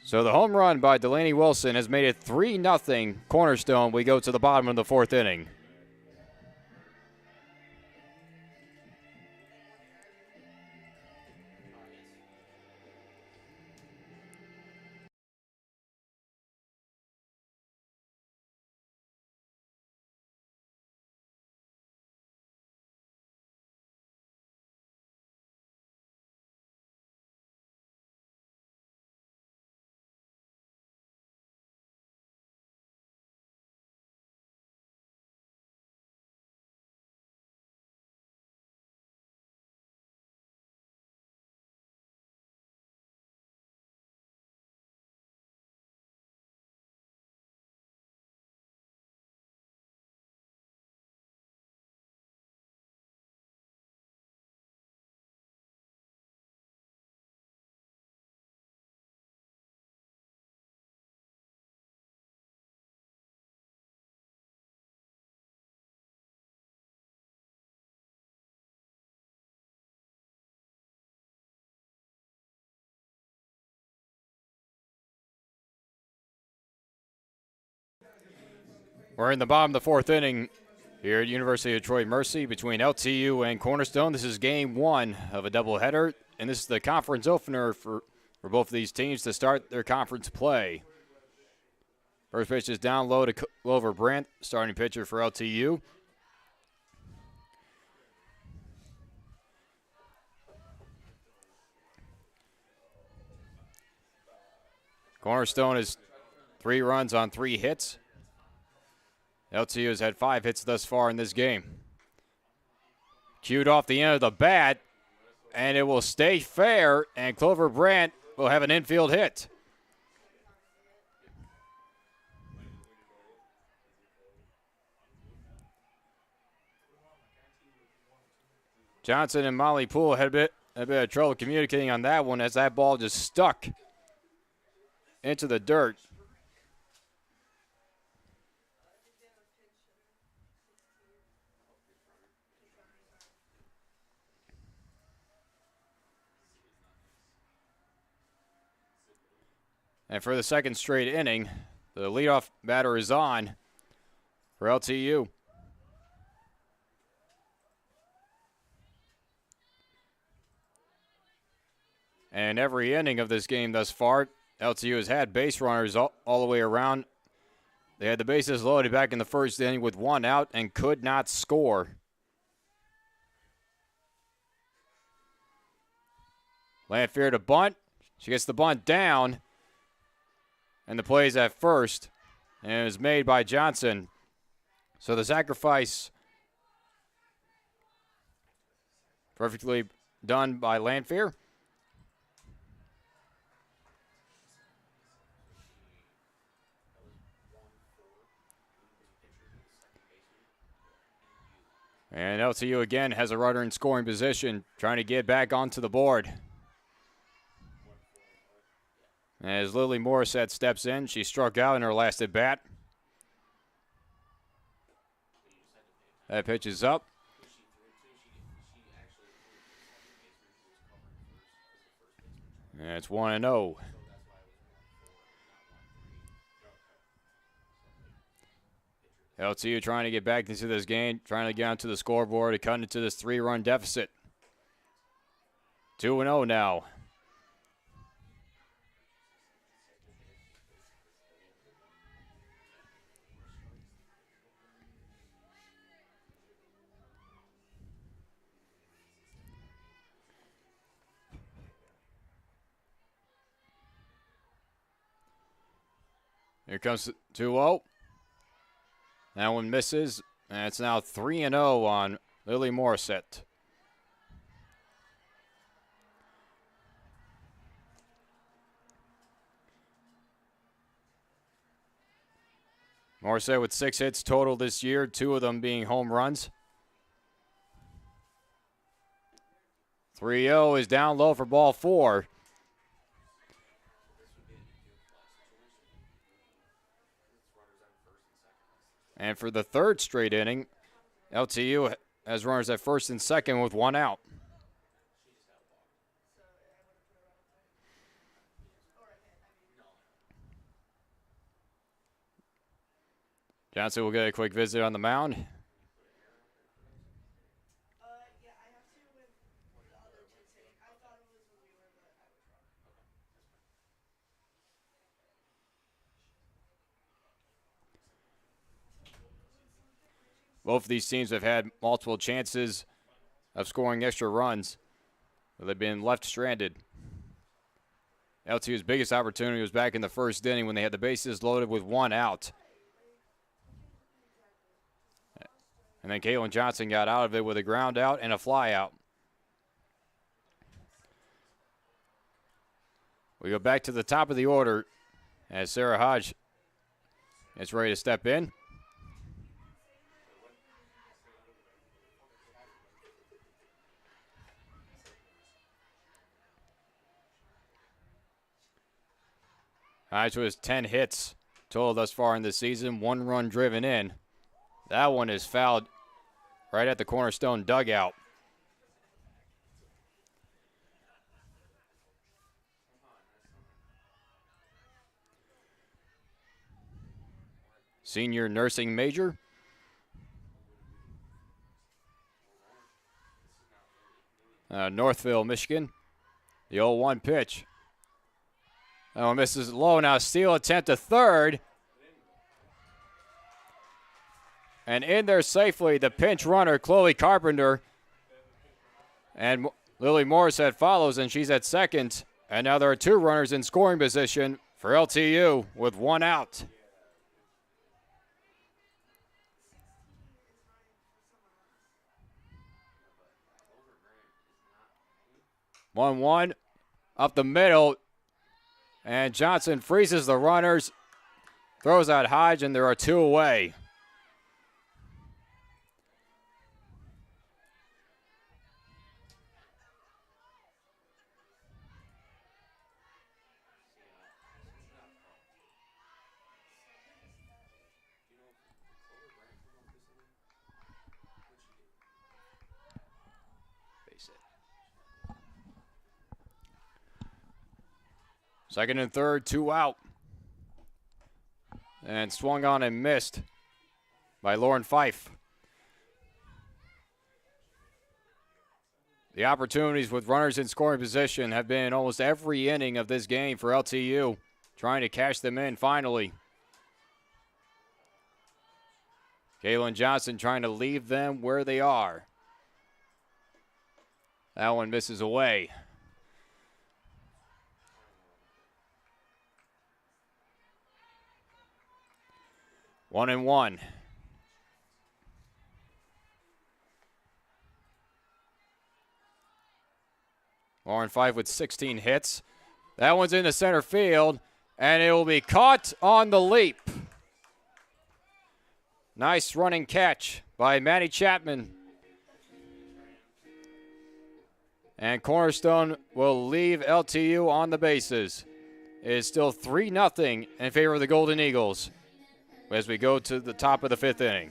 So the home run by Delaney Wilson has made it 3-0 Cornerstone. We go to the bottom of the fourth inning. We're in the bottom of the fourth inning here at University of Detroit Mercy between LTU and Cornerstone. This is game one of a doubleheader, and this is the conference opener for both of these teams to start their conference play. First pitch is down low to Clover Brandt, starting pitcher for LTU. Cornerstone is 3 runs on 3 hits. LTU has had 5 hits thus far in this game. Cued off the end of the bat, and it will stay fair, and Clover Brandt will have an infield hit. Johnson and Molly Poole had a bit of trouble communicating on that one as that ball just stuck into the dirt. And for the second straight inning, the leadoff batter is on for LTU. And every inning of this game thus far, LTU has had base runners all the way around. They had the bases loaded back in the first inning with 1 out and could not score. Lanfear to bunt. She gets the bunt down. And the play is at first. And it was made by Johnson. So the sacrifice perfectly done by Lanfear. And LTU again has a runner in scoring position, trying to get back onto the board. As Lily Morissette steps in, she struck out in her last at bat. That pitch is up. And it's 1-0. LTU trying to get back into this game, trying to get onto the scoreboard to cut into this 3-run deficit. 2-0 now. Here comes 2-0. That one misses, and it's now 3-0 on Lily Morissette. Morissette with 6 hits total this year, 2 of them being home runs. 3-0 is down low for ball 4. And for the third straight inning, LTU has runners at first and second with 1 out. Johnson will get a quick visit on the mound. Both of these teams have had multiple chances of scoring extra runs, but they've been left stranded. LTU's biggest opportunity was back in the first inning when they had the bases loaded with one out. And then Kalen Johnson got out of it with a ground out and a fly out. We go back to the top of the order as Sarah Hodge is ready to step in. Hodge with 10 hits total thus far in the season, 1 run driven in. That one is fouled right at the Cornerstone dugout. Senior nursing major. Northville, Michigan. The 0-1 pitch. Oh, misses low. Now steal attempt to third. And in there safely, the pinch runner, Chloe Carpenter. And Lily Morissette follows, and she's at second. And now there are 2 runners in scoring position for LTU with 1 out. 1-1 up the middle. And Johnson freezes the runners, throws out Hodge, and there are 2 away. Second and third, 2 out. And swung on and missed by Lauren Fife. The opportunities with runners in scoring position have been almost every inning of this game for LTU, trying to cash them in finally. Kaylin Johnson trying to leave them where they are. That one misses away. One and one. Lauren Fife with 16 hits. That one's into center field, and it will be caught on the leap. Nice running catch by Maddie Chapman. And Cornerstone will leave LTU on the bases. It is still 3-0 in favor of the Golden Eagles as we go to the top of the 5th inning.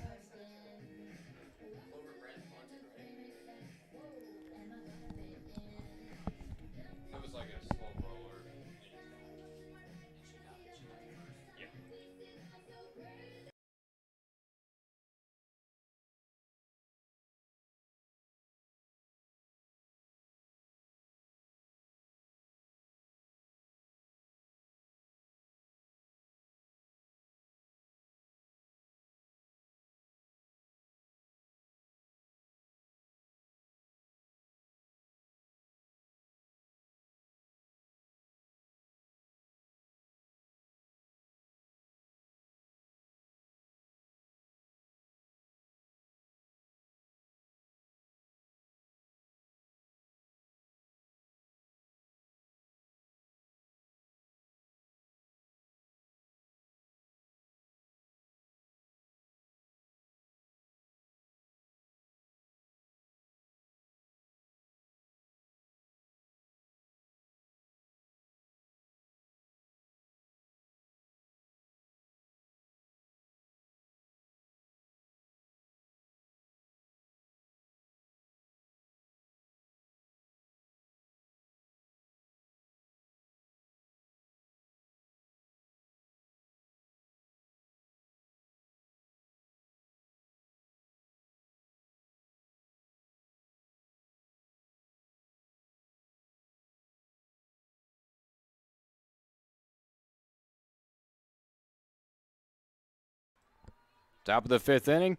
Top of the 5th inning.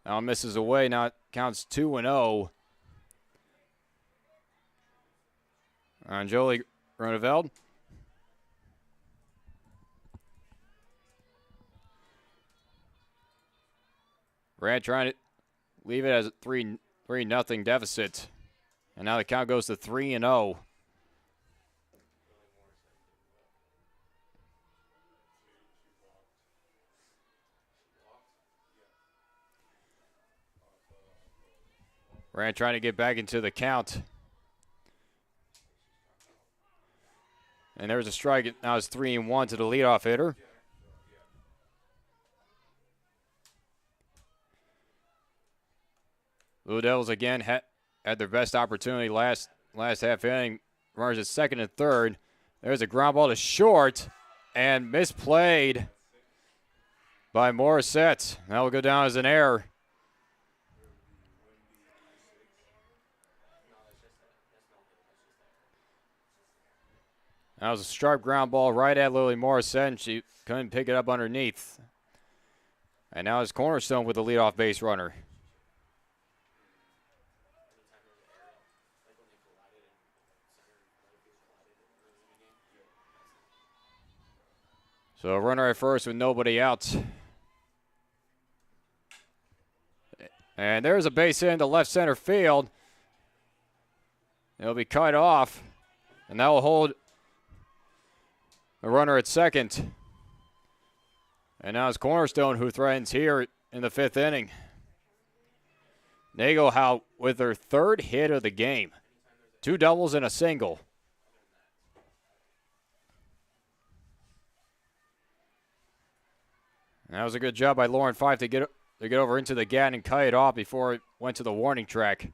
Now misses away. Now it counts 2-0 on Jolie Grunewald. Brad trying to leave it as a 3-0 deficit. And now the count goes to 3-0. Brad trying to get back into the count. And there's a strike. Now it's 3-1 to the leadoff hitter. Blue Devils again had their best opportunity last half inning. Runners at second and third. There's a ground ball to short and misplayed by Morissette. That will go down as an error. That was a sharp ground ball right at Lily Morissette, and she couldn't pick it up underneath. And now it's Cornerstone with the leadoff base runner. So a runner at first with nobody out. And there's a base hit into left center field. It'll be cut off, and that will hold a runner at second. And now it's Cornerstone who threatens here in the 5th inning. They go out with their 3rd hit of the game. 2 doubles and a single. That was a good job by Lauren Fife to get over into the gap and cut it off before it went to the warning track.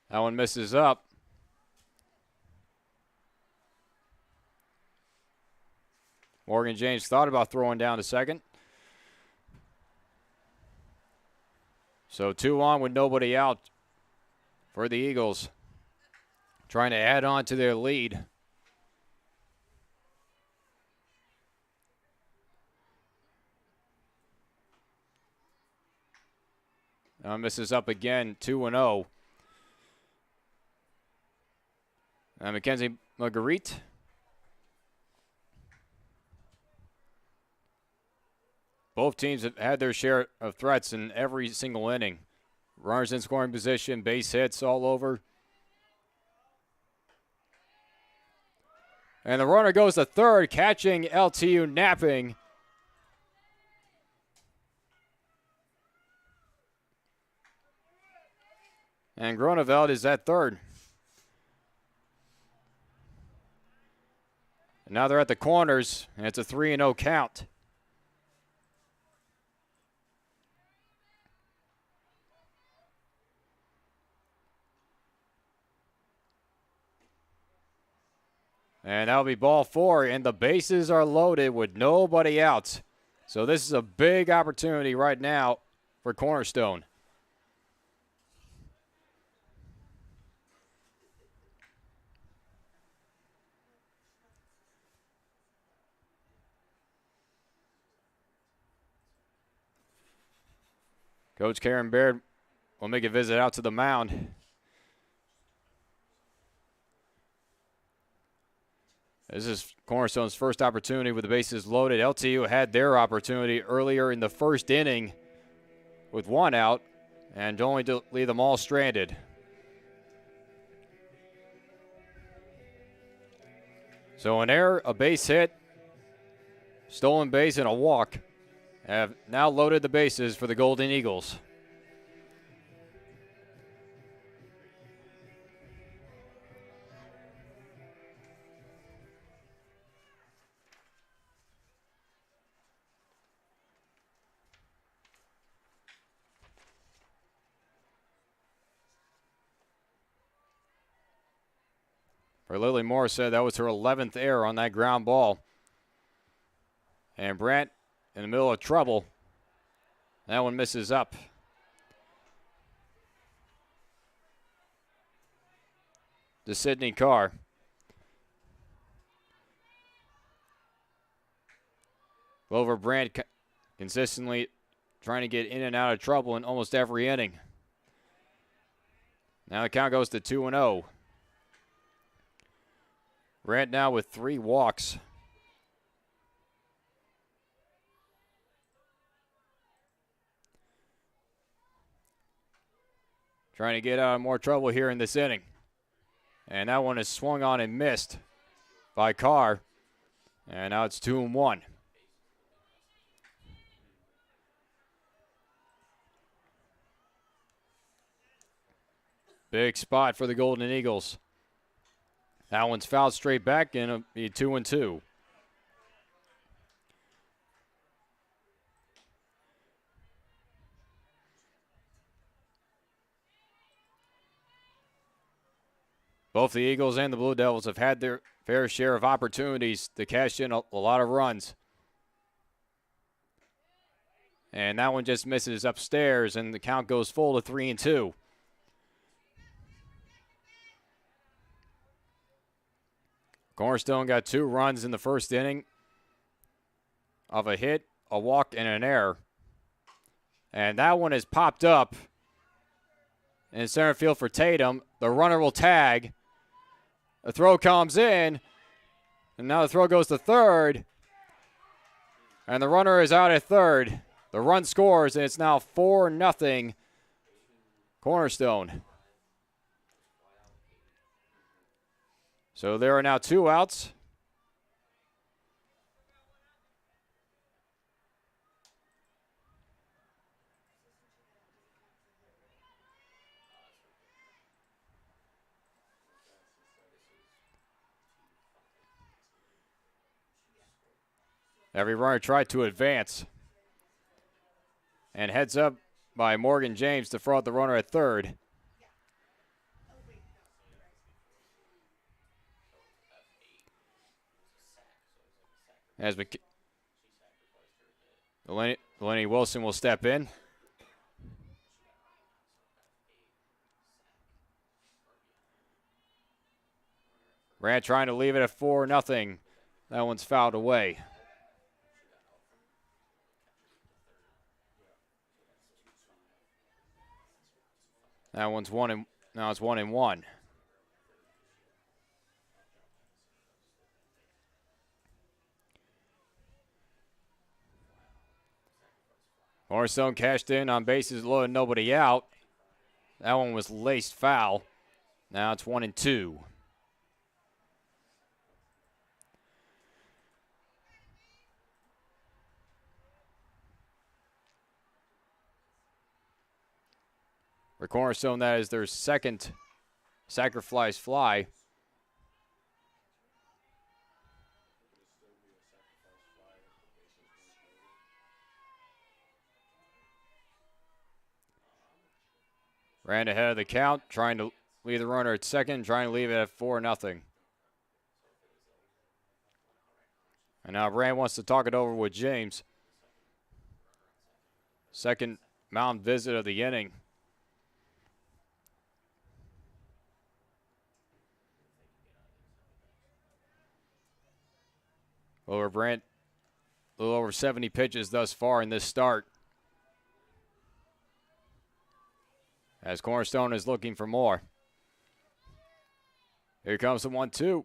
That one misses up. Morgan James thought about throwing down to second. So 2 on with nobody out for the Eagles, trying to add on to their lead. Now misses up again, 2-0. Mackenzie Marguerite. Both teams have had their share of threats in every single inning. Runners in scoring position, base hits all over. And the runner goes to third, catching LTU napping. And Grunewald is at third. And now they're at the corners, and it's a 3-0 count. And that'll be ball 4, and the bases are loaded with nobody out. So this is a big opportunity right now for Cornerstone. Coach Karen Baird will make a visit out to the mound. This is Cornerstone's first opportunity with the bases loaded. LTU had their opportunity earlier in the 1st inning with 1 out, and only to leave them all stranded. So an error, a base hit, stolen base, and a walk have now loaded the bases for the Golden Eagles. For Lily Morissette, that was her 11th error on that ground ball. And Brandt in the middle of trouble. That one misses up. To Sydney Carr. Clover Brandt consistently trying to get in and out of trouble in almost every inning. Now the count goes to 2-0. Brandt now with 3 walks. Trying to get out of more trouble here in this inning. And that one is swung on and missed by Carr. And now it's 2-1. Big spot for the Golden Eagles. That one's fouled straight back, and it'll be 2-2. Both the Eagles and the Blue Devils have had their fair share of opportunities to cash in a lot of runs. And that one just misses upstairs, and the count goes full to 3-2. Cornerstone got 2 runs in the first inning of a hit, a walk, and an error. And that one is popped up in center field for Tatum. The runner will tag. The throw comes in, and now the throw goes to third. And the runner is out at third. The run scores, and it's now 4-0 Cornerstone. So there are now 2 outs. Every runner tried to advance. And heads up by Morgan James to throw out the runner at third. As Delaney Wilson will step in. Brandt trying to leave it at 4-0. That one's fouled away. That one's now it's 1-1. Cornerstone cashed in on bases loaded, nobody out. That one was laced foul. Now it's 1-2. For Cornerstone, that is their second sacrifice fly. Ran ahead of the count, trying to leave the runner at second, trying to leave it at 4-0. And now Rand wants to talk it over with James. Second mound visit of the inning. Over Brandt, a little over 70 pitches thus far in this start. As Cornerstone is looking for more. Here comes the 1-2.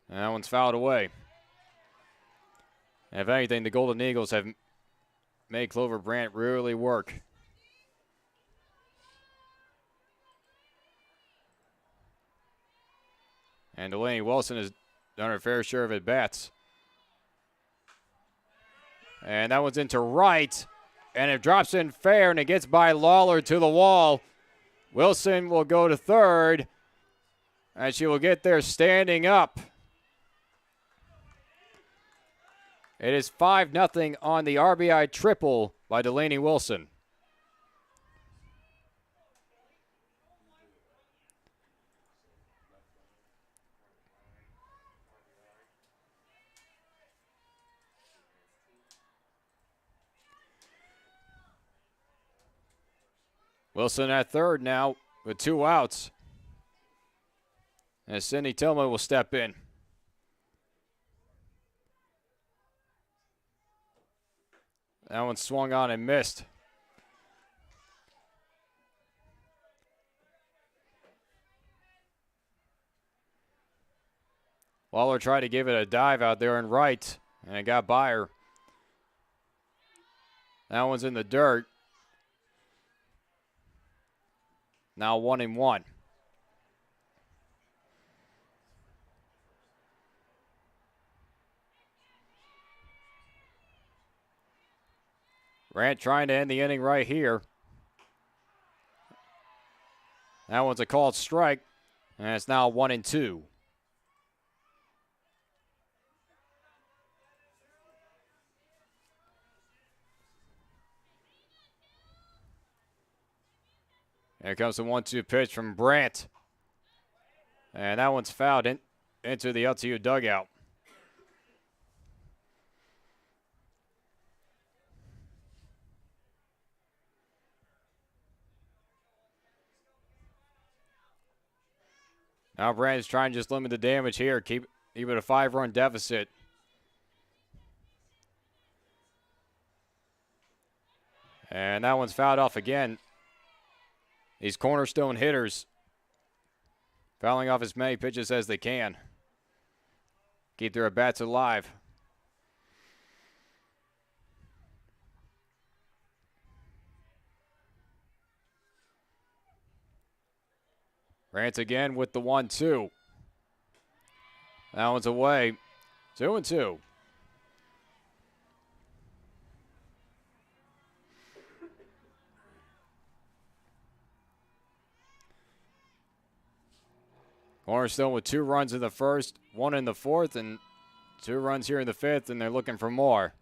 And that one's fouled away. And if anything, the Golden Eagles have made Clover Brandt really work. And Delaney Wilson has done her fair share of at-bats. And that one's into right. And it drops in fair, and it gets by Lawler to the wall. Wilson will go to third. And she will get there standing up. It is 5-0 on the RBI triple by Delaney Wilson. Wilson at third now with 2 outs. As Cindy Tillman will step in. That one swung on and missed. Waller tried to give it a dive out there in right, and it got by her. That one's in the dirt. Now 1-1. Grant trying to end the inning right here. That one's a called strike, and it's now 1-2. Here comes the 1-2 pitch from Brandt. And that one's fouled into the LTU dugout. Now Brandon's trying to just limit the damage here, keep it a 5-run deficit. And that one's fouled off again. These Cornerstone hitters fouling off as many pitches as they can. Keep their at-bats alive. Grant again with the 1-2. That one's away. 2-2. Cornerstone with 2 runs in the first, 1 in the fourth, and 2 runs here in the fifth, and they're looking for more.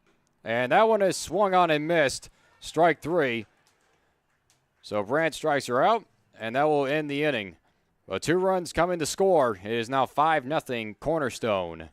And that one is swung on and missed. Strike 3. So Brandt strikes her out, and that will end the inning. But 2 runs coming to score. It is now 5-0 Cornerstone.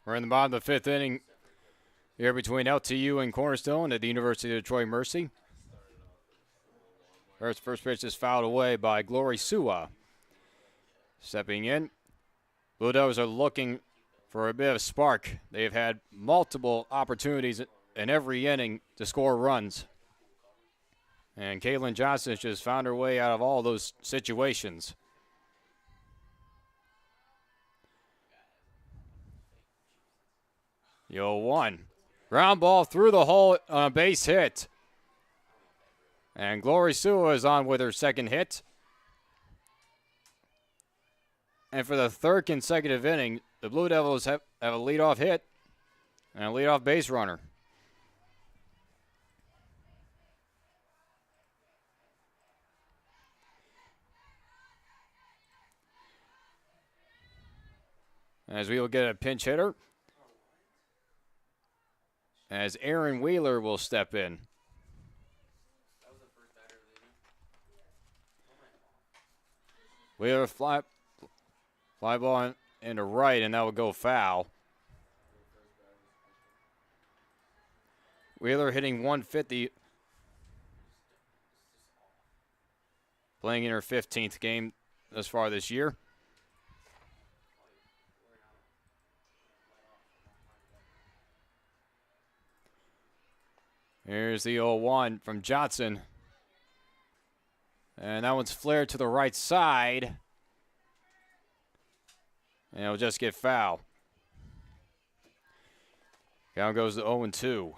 We're in the bottom of the 5th inning here between LTU and Cornerstone at the University of Detroit Mercy. First pitch is fouled away by Glory Sua. Stepping in, Blue Devils are looking for a bit of spark. They've had multiple opportunities in every inning to score runs. And Caitlin Johnson has just found her way out of all those situations. Yo, 1. Ground ball through the hole on a base hit. And Glory Sua is on with her second hit. And for the 3rd consecutive inning, the Blue Devils have a leadoff hit and a leadoff base runner. As we will get a pinch hitter, as Aaron Wheeler will step in. Wheeler fly ball into right, and that would go foul. Wheeler hitting 150. Playing in her 15th game thus far this year. Here's the 0-1 from Johnson. And that one's flared to the right side. And it'll just get foul. Down goes to 0-2.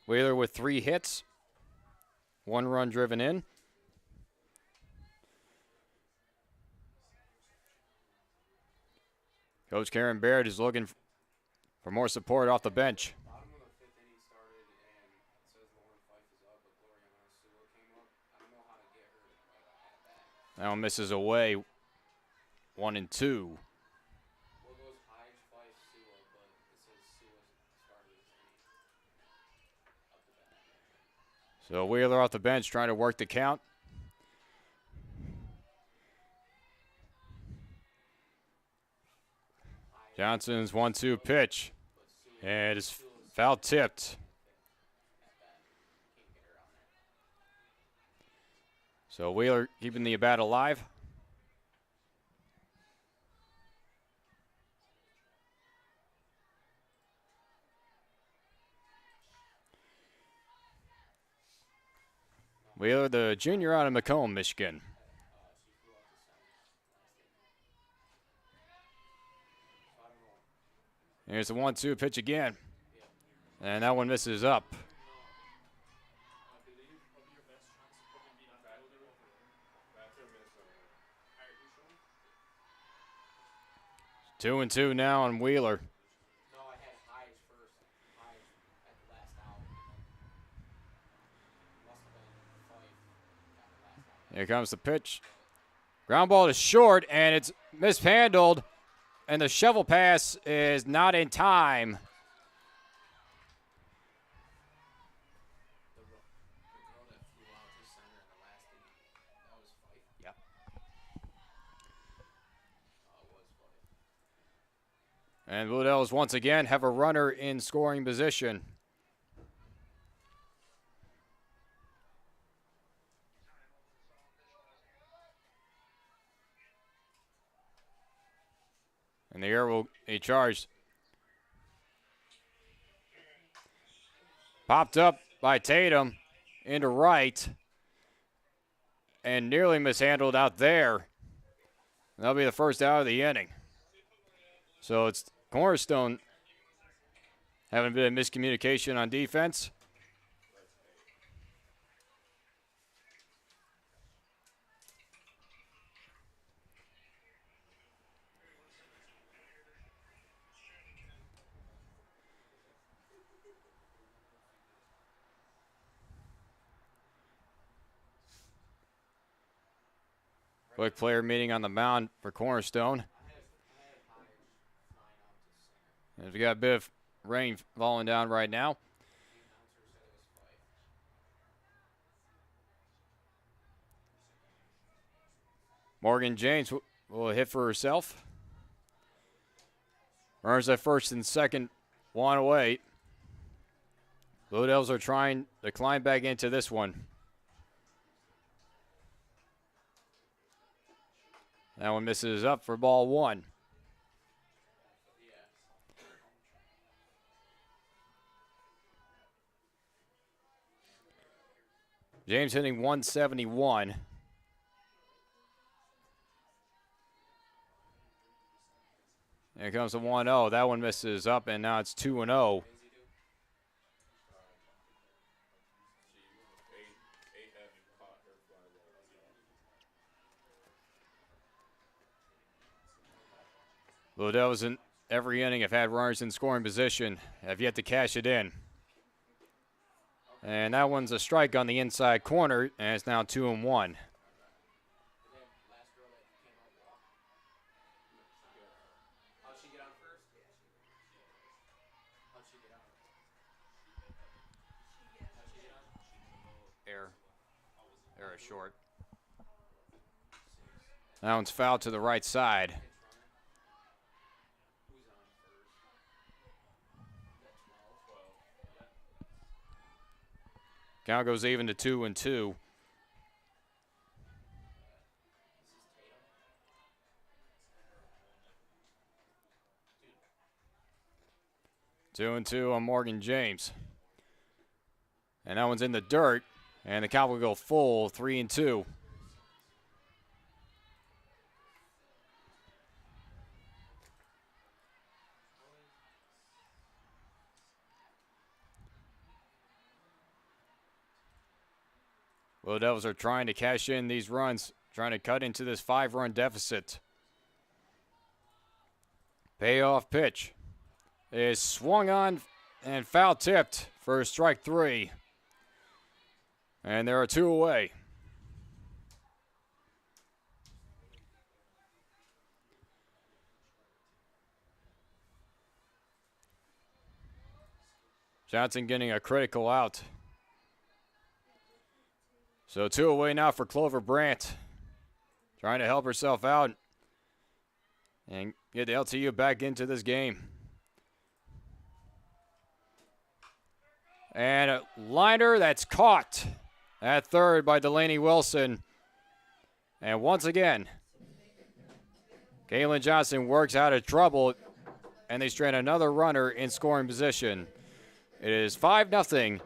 Wheeler with 3 hits. 1 run driven in. Coach Karen Baird is looking for more support off the bench. Bottom of the 5th inning started, and it says Lauren Fife is up, but Gloriana Sewell came up. I don't know how to get her at bat. That one misses away. 1-2. Well, it goes Hige, Fife, Sewell, but it says Sewell started this inning. Up the bat. So Wheeler off the bench trying to work the count. Johnson's 1-2 pitch. And it's foul tipped. So Wheeler keeping the bat alive. Wheeler, the junior out of Macomb, Michigan. Here's the 1-2 pitch again. And that one misses up. Two and two now on Wheeler. No, I had Hige first. Hige at the last out. Must have been Fife at the last out. Here comes the pitch. Ground ball is short, and it's mishandled. And the shovel pass is not in time. The girl that flew out to center in the last inning, that was Fife. Yep. It was Fife. And Blue Devils once again have a runner in scoring position. And the air will be charged. Popped up by Tatum into right. And nearly mishandled out there. That'll be the first out of the inning. So it's Cornerstone having a bit of miscommunication on defense. Quick player meeting on the mound for Cornerstone. And we got a bit of rain falling down right now. Morgan James will hit for herself. Runners at first and second, 1 away. Blue Devils are trying to climb back into this one. That one misses up for ball 1. James hitting 171. Here comes the 1-0. That one misses up, and now it's 2-0. Blue Devils in every inning have had runners in scoring position, have yet to cash it in. And that one's a strike on the inside corner, and it's now 2-1. Error short. That one's fouled to the right side. Count goes even to 2-2. Two and two on Morgan James. And that one's in the dirt. And the Count will go full 3-2. Blue Devils are trying to cash in these runs, trying to cut into this 5-run deficit. Payoff pitch is swung on and foul tipped for strike 3. And there are 2 away. Johnson getting a critical out. So 2 away now for Clover Brandt. Trying to help herself out and get the LTU back into this game. And a liner that's caught at third by Delaney Wilson. And once again, Kaylin Johnson works out of trouble, and they strand another runner in scoring position. It is 5-0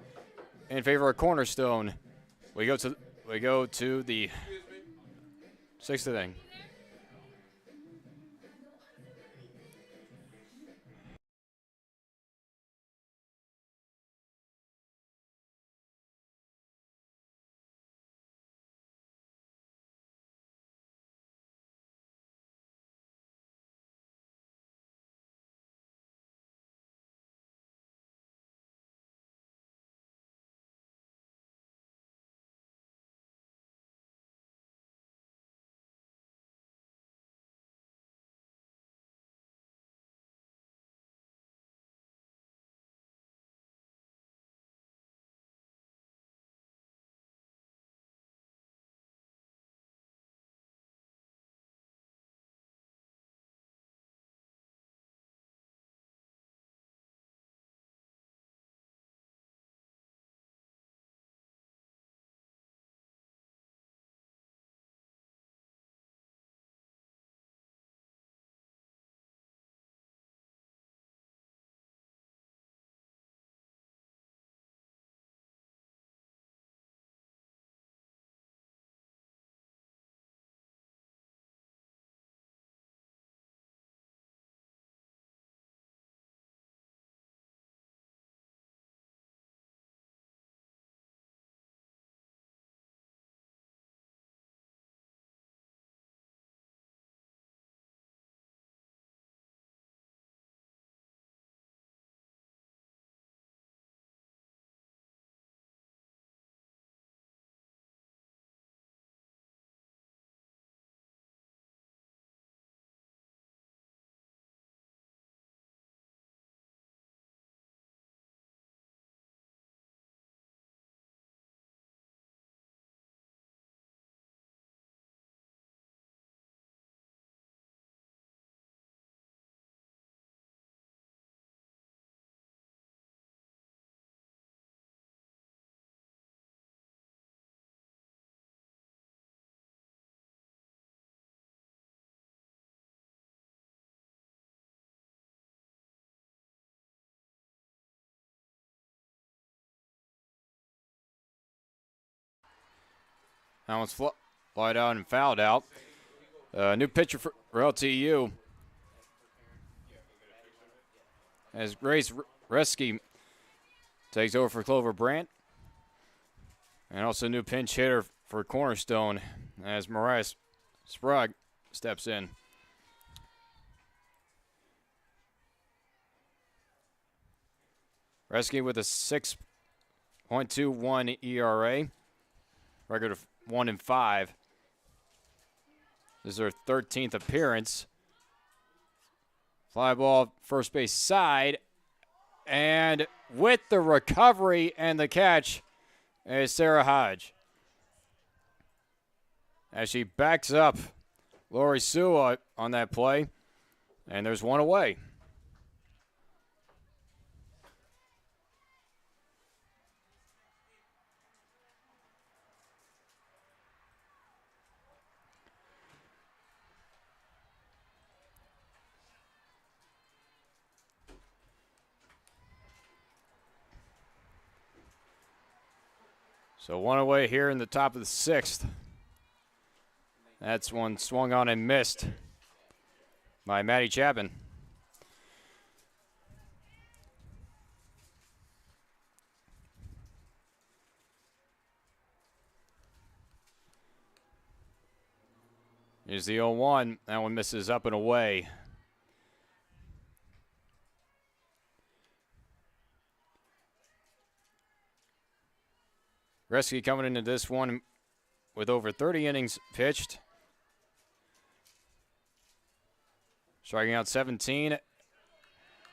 in favor of Cornerstone. We go to the 6th inning. That one's flied out and fouled out. New pitcher for LTU. As Grace Reski takes over for Clover Brandt. And also new pinch hitter for Cornerstone as Mariah Sprague steps in. Reski with a 6.21 ERA. Record of 1-5. This is her 13th appearance. Fly ball first base side. And with the recovery and the catch is Sarah Hodge. As she backs up Lori Sua on that play, and there's one away. So one away here in the top of the 6th. That's one swung on and missed by Maddie Chapman. Here's the 0-1. That one misses up and away. Rescue coming into this one with over 30 innings pitched. Striking out 17.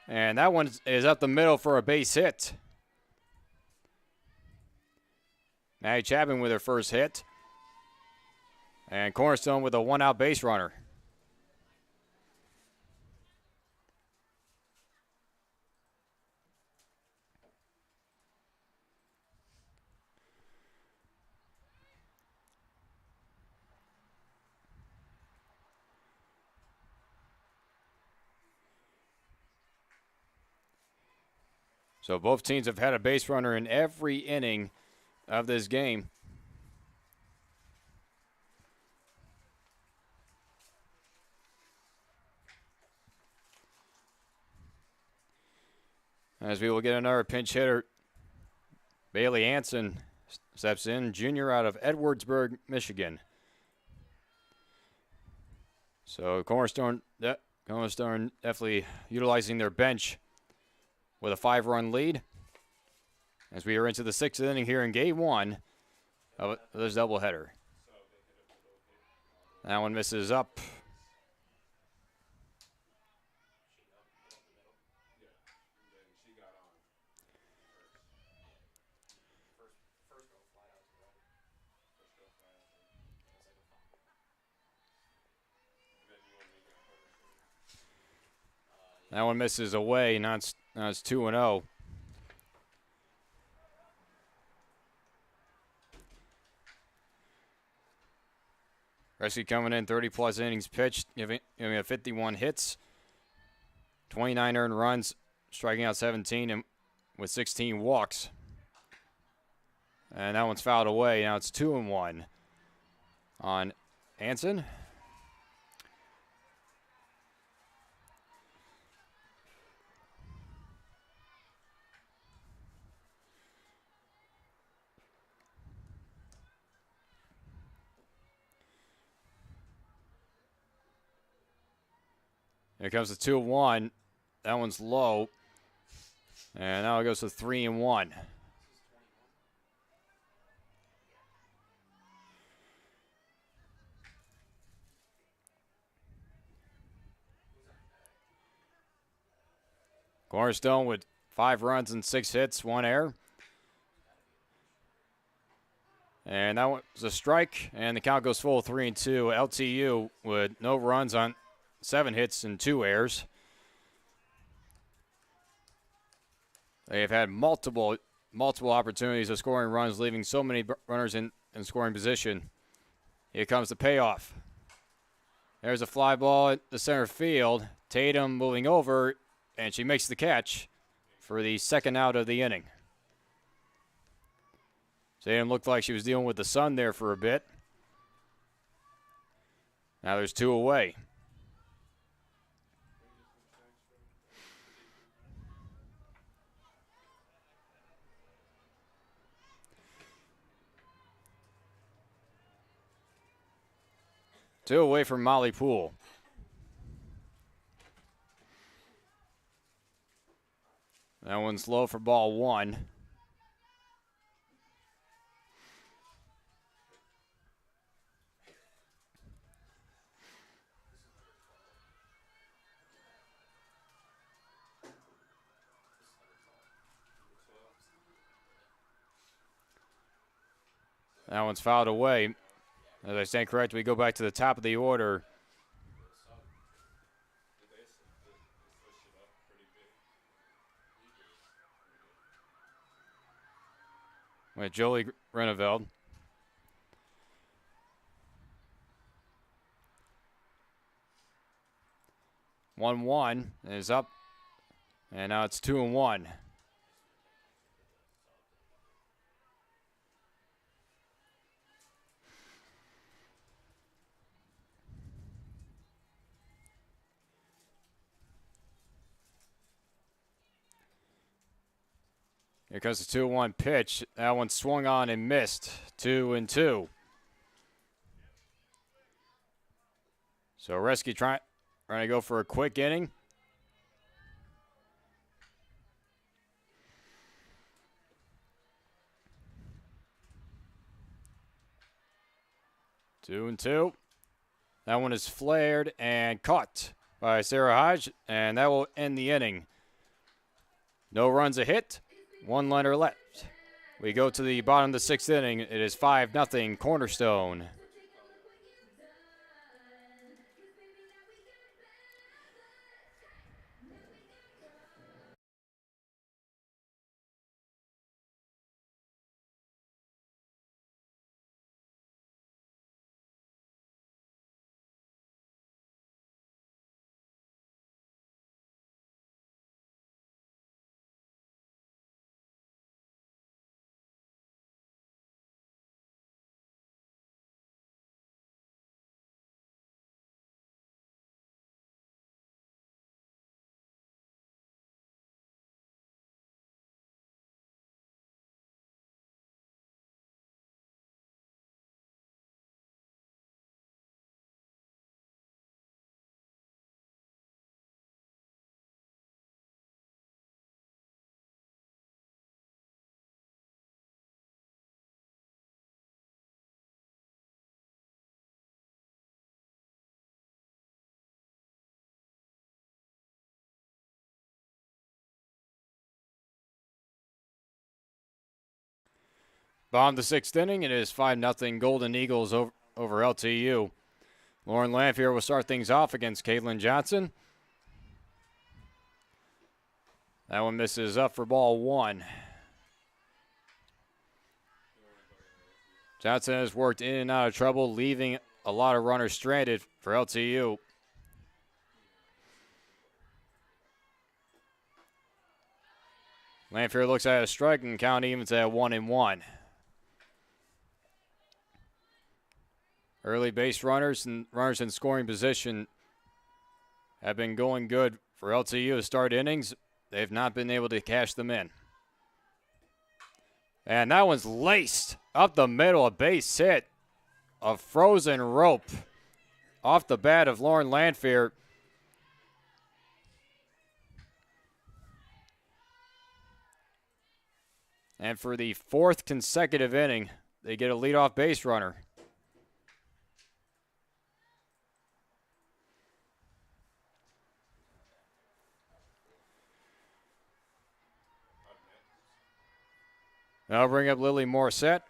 And that one is up the middle for a base hit. Maddie Chapman with her first hit. And Cornerstone with a 1-out base runner. So both teams have had a base runner in every inning of this game. As we will get another pinch hitter, Bailey Anson steps in, junior out of Edwardsburg, Michigan. So Cornerstone definitely utilizing their bench with a 5-run lead. As we are into the 6th inning here in Game 1 of this doubleheader. That one misses up. That one misses away. Now it's 2-0. Rescue coming in, 30-plus innings pitched, giving 51 hits, 29 earned runs, striking out 17 and with 16 walks. And that one's fouled away. Now it's 2-1 on Anson. Here comes the 2-1. That one's low. And now it goes to 3-1. Cornerstone with 5 runs and 6 hits, 1 error. And that was a strike, and the count goes full 3-2. LTU with no runs on 7 hits and 2 errors. They have had multiple opportunities of scoring runs, leaving so many runners in scoring position. Here comes the payoff. There's a fly ball at the center field. Tatum moving over, and she makes the catch for the 2nd out of the inning. Tatum looked like she was dealing with the sun there for a bit. Now there's 2 away. Two away from Molly Poole. That one's low for ball 1. That one's fouled away. As I stand correct, we go back to the top of the order. With Jolie Reneveld. One is up, and now it's 2-1. Here comes the 2-1 pitch. That one swung on and missed. 2-2. So Reski trying to go for a quick inning. Two and two. That one is flared and caught by Sarah Hodge, and that will end the inning. No runs a hit, one runner left. We go to the bottom of the sixth inning. It is 5-0 Cornerstone. Bottom of the sixth inning, it is 5-0 Golden Eagles over LTU. Lauren Lanphier will start things off against Caitlin Johnson. That one misses up for ball one. Johnson has worked in and out of trouble, leaving a lot of runners stranded for LTU. Lanphier looks at a strike and count evens at 1-1. Early base runners and runners in scoring position have been going good for LTU to start innings. They've not been able to cash them in. And that one's laced up the middle, a base hit. A frozen rope off the bat of Lauren Lanphier. And for the fourth consecutive inning, they get a leadoff base runner. I'll bring up Lily Morissette.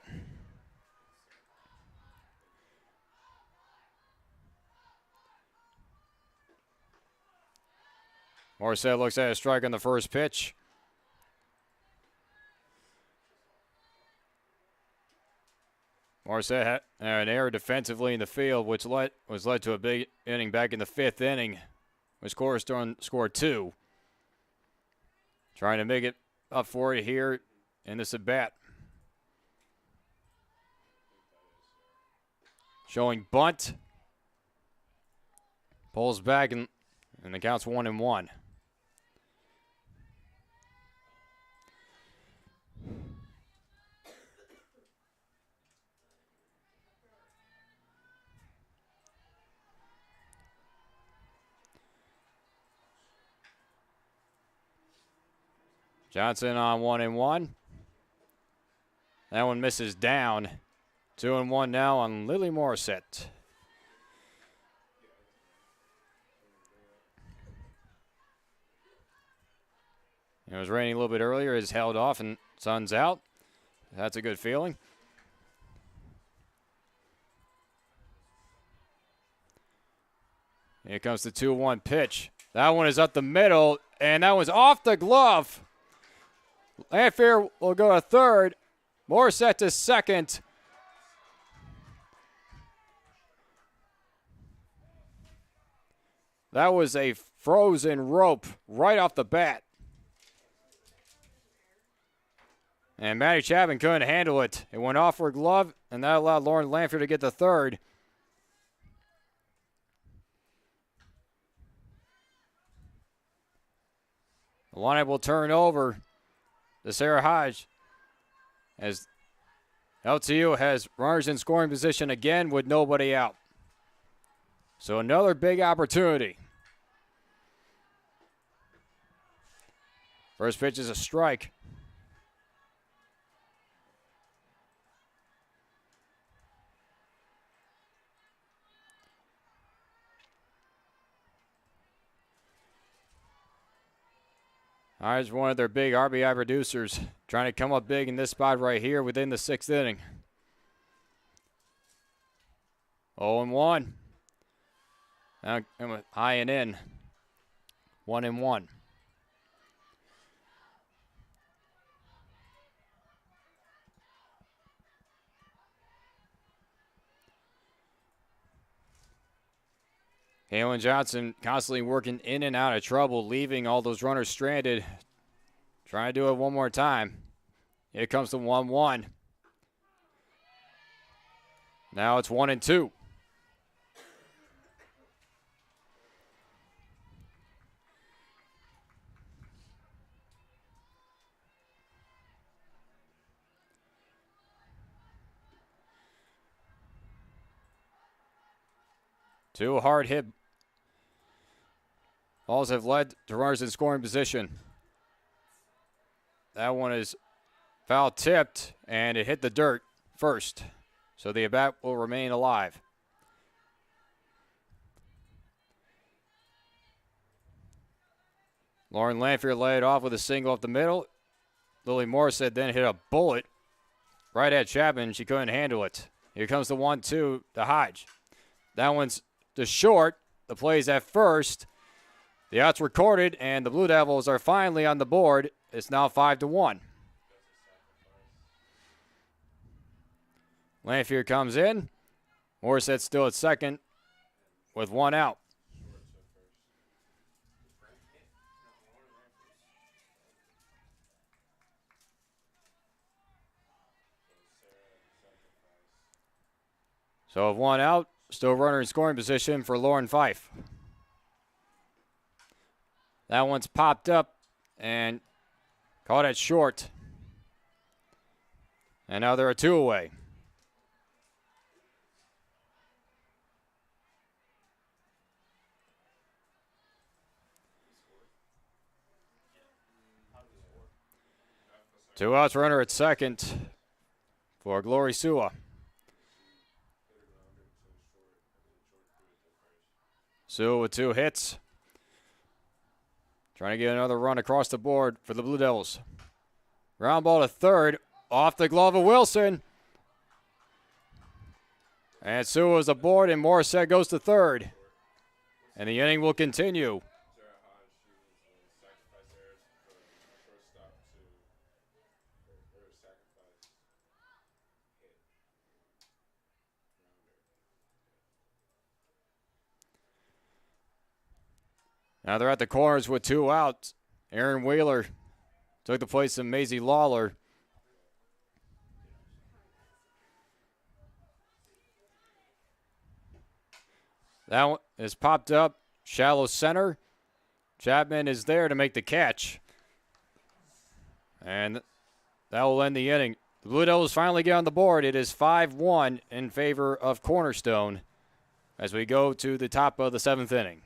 Morissette looks at a strike on the first pitch. Morissette had an error defensively in the field, which was led to a big inning back in the fifth inning, which Cornerstone scored 2. Trying to make it up for it here in this at-bat. Showing bunt. Pulls back and the count's 1-1. Johnson on 1-1. That one misses down. 2-1 now on Lily Morissette. It was raining a little bit earlier. It's held off and sun's out. That's a good feeling. Here comes the 2-1 pitch. That one is up the middle, and that one's off the glove. Lanphier will go to third. Morissette to second. That was a frozen rope right off the bat. And Matty Chapman couldn't handle it. It went off her glove, and that allowed Lauren Lanphier to get the third. The lineup will turn over to Sarah Hodge as LTU has runners in scoring position again with nobody out. So another big opportunity. First pitch is a strike. Hodge, one of their big RBI producers, trying to come up big in this spot right here within the 6th inning. 0-1. Now high and in. 1-1. Kaylin Johnson constantly working in and out of trouble, leaving all those runners stranded. Trying to do it one more time. Here comes the 1-1. Now it's 1-2. Two hard hit balls have led to runners in scoring position. That one is foul tipped, and it hit the dirt first. So the at-bat will remain alive. Lauren Lanphier led off with a single up the middle. Lily Morissette then hit a bullet right at Chapman. She couldn't handle it. Here comes the 1-2 to Hodge. That one's to short. The play's at first. The out's recorded, and the Blue Devils are finally on the board. It's now 5-1. Lanphier comes in. Morissette's still at second with one out. So with one out, still runner in scoring position for Lauren Fife. That one's popped up and caught it short. And now there are two away. Two outs, runner at second for Glory Sua. Sua with two hits. Trying to get another run across the board for the Blue Devils. Ground ball to third. Off the glove of Wilson. And Sua is aboard, and Morissette goes to third. And the inning will continue. Now they're at the corners with two outs. Aaron Wheeler took the place of Maisie Lawler. That one is popped up. Shallow center. Chapman is there to make the catch. And that will end the inning. The Blue Devils finally get on the board. It is 5-1 in favor of Cornerstone as we go to the top of the 7th inning.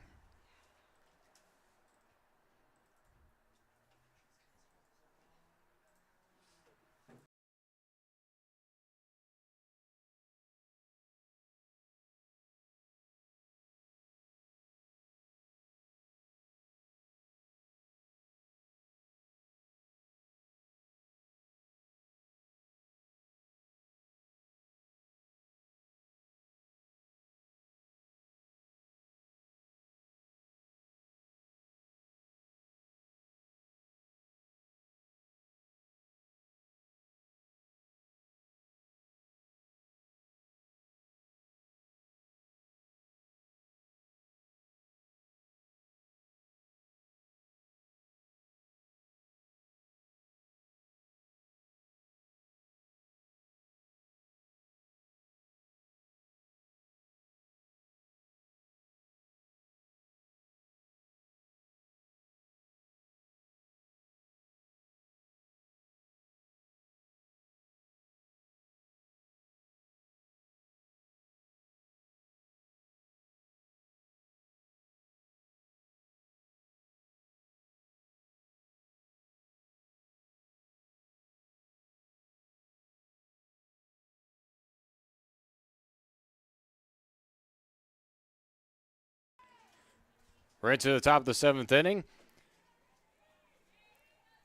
We're into the top of the 7th inning.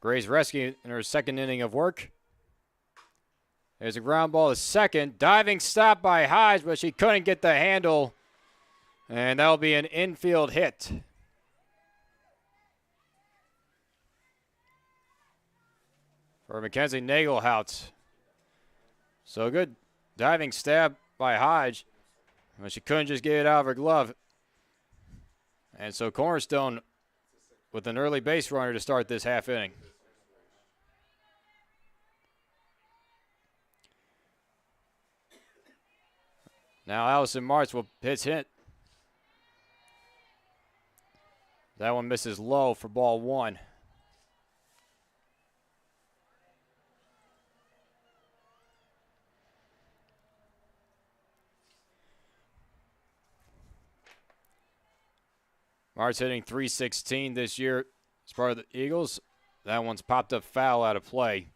Grace Rescue in her 2nd inning of work. There's a ground ball to second. Diving stop by Hodge, but she couldn't get the handle. And that'll be an infield hit. For Mackenzie Nagelhout. So good diving stab by Hodge. But she couldn't just get it out of her glove. And so Cornerstone with an early base runner to start this half inning. Now Allison Martz will pitch hit. That one misses low for ball 1. Martz hitting .316 this year as part of the Eagles. That one's popped up foul out of play.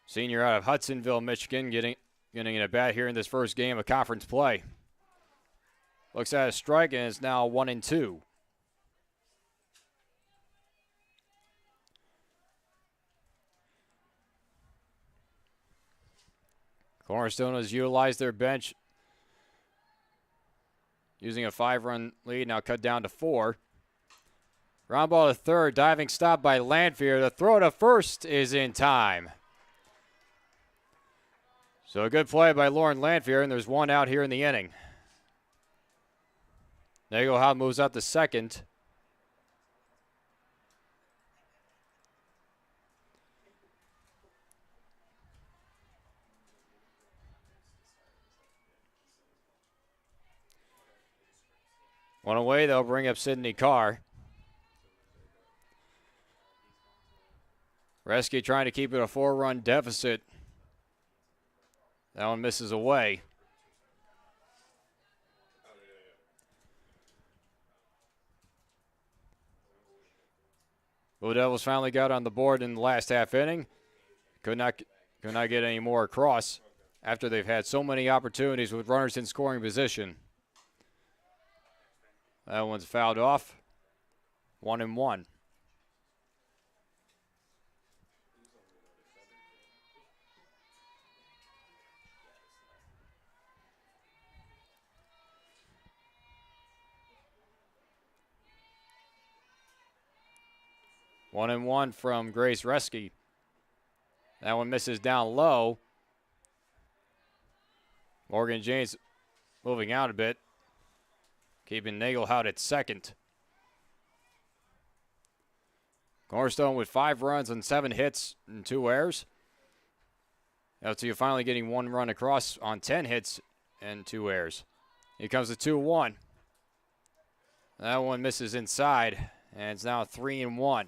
Senior out of Hudsonville, Michigan, getting in a bat here in this first game of conference play. Looks at a strike, and it's now 1-2. Cornerstone has utilized their bench, using a 5-run lead, now cut down to 4. Ground ball to third, diving stop by Lanfear. The throw to first is in time. So a good play by Lauren Lanfear, and there's 1 out here in the inning. Nagelhout moves out to second. One away, they'll bring up Sydney Carr. Rescue trying to keep it a 4-run deficit. That one misses away. Blue Devils finally got on the board in the last half inning. Could not get any more across after they've had so many opportunities with runners in scoring position. That one's fouled off. 1-1. One and one from Grace Resky. That one misses down low. Morgan James moving out a bit, keeping Nagelhout at second. Cornerstone with 5 runs and 7 hits and 2 errors. LTU finally getting 1 run across on 10 hits and 2 errors. Here comes the 2-1. That one misses inside, and it's now 3-1.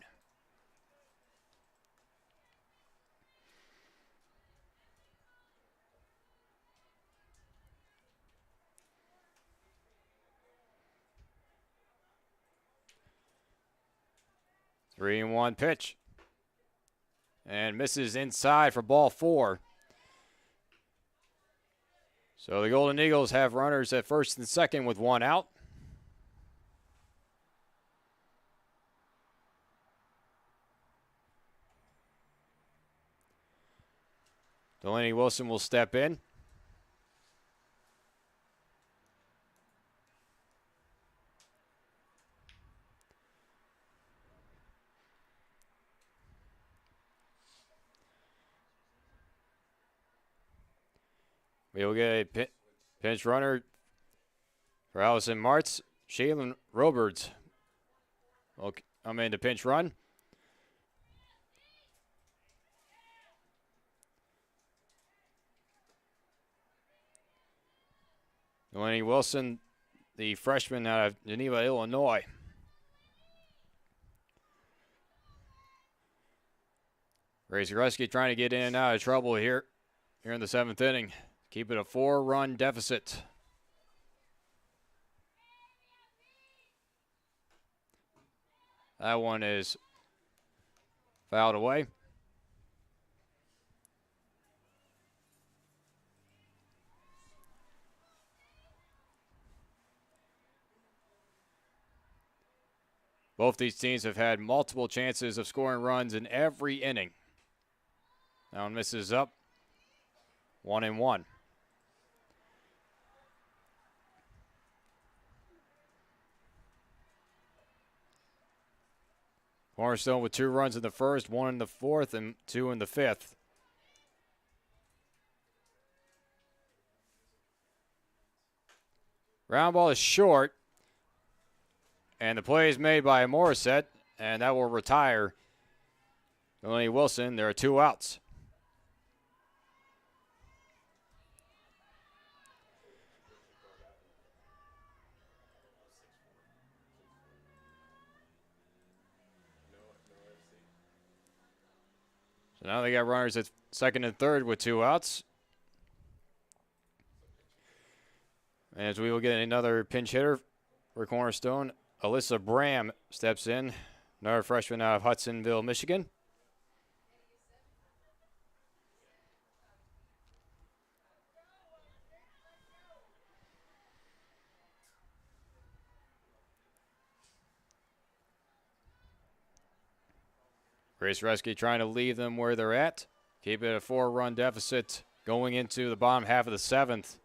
Three and one pitch. And misses inside for ball 4. So the Golden Eagles have runners at first and second with 1 out. Delaney Wilson will step in. We will get a pinch runner for Allison Martz. Shaylin Roberts will come in to pinch run. Delaney Wilson, the freshman out of Geneva, Illinois. Gracie Rusky trying to get in and out of trouble here in the 7th inning. Keep it a 4-run deficit. That one is fouled away. Both these teams have had multiple chances of scoring runs in every inning. That one misses up. 1-1. Cornerstone with 2 runs in the first, 1 in the fourth, and 2 in the fifth. Ground ball is short. And the play is made by Morissette, and that will retire Delaney Wilson. There are 2 outs. So now they got runners at second and third with 2 outs. As we will get another pinch hitter for Cornerstone, Alyssa Bram steps in, another freshman out of Hudsonville, Michigan. Grace Resky trying to leave them where they're at. Keep it a 4-run deficit going into the bottom half of the 7th.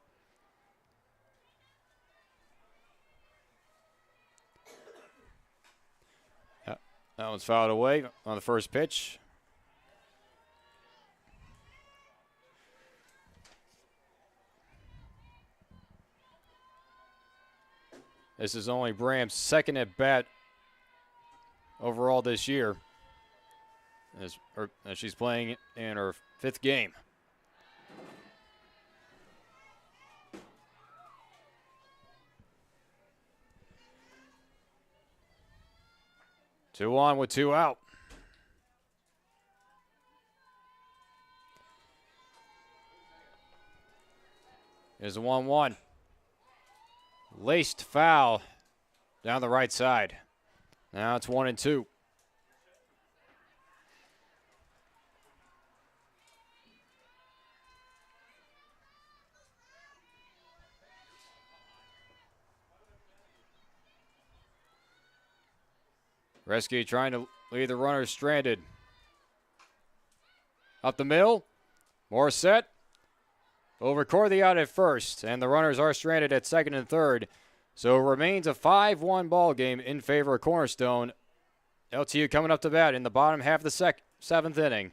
That one's fouled away on the first pitch. This is only Bram's second at bat overall this year. As she's playing in her 5th game. Two on with 2 out. Here's a 1-1. Laced foul down the right side. Now it's 1-2. Rescue trying to leave the runners stranded. Up the middle. Morissette. Will record the out at first, and the runners are stranded at second and third. So it remains a 5-1 ball game in favor of Cornerstone. LTU coming up to bat in the bottom half of the 7th inning.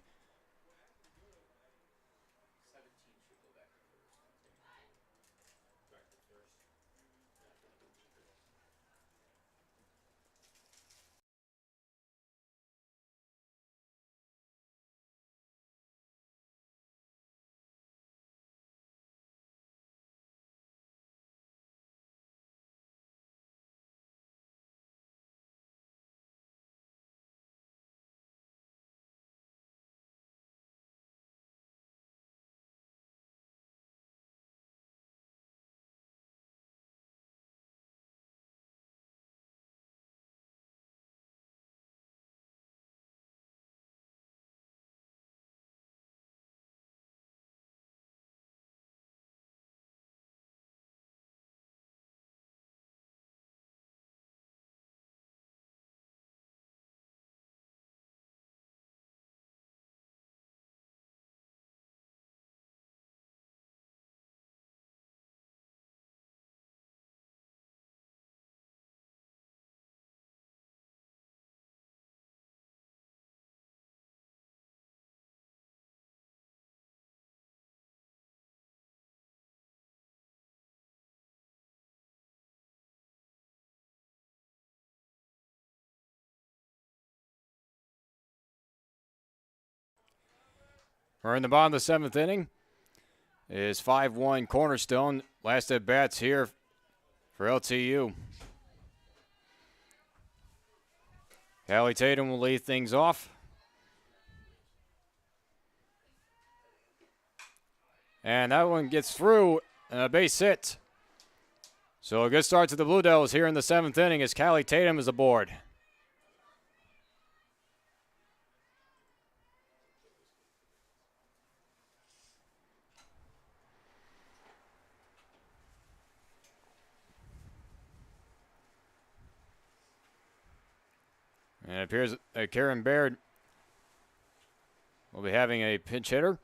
We're in the bottom of the 7th inning. It is 5-1 Cornerstone. Last at bats here for LTU. Callie Tatum will lead things off. And that one gets through, and a base hit. So a good start to the Blue Devils here in the 7th inning as Callie Tatum is aboard. And it appears that Karen Baird will be having a pinch hitter.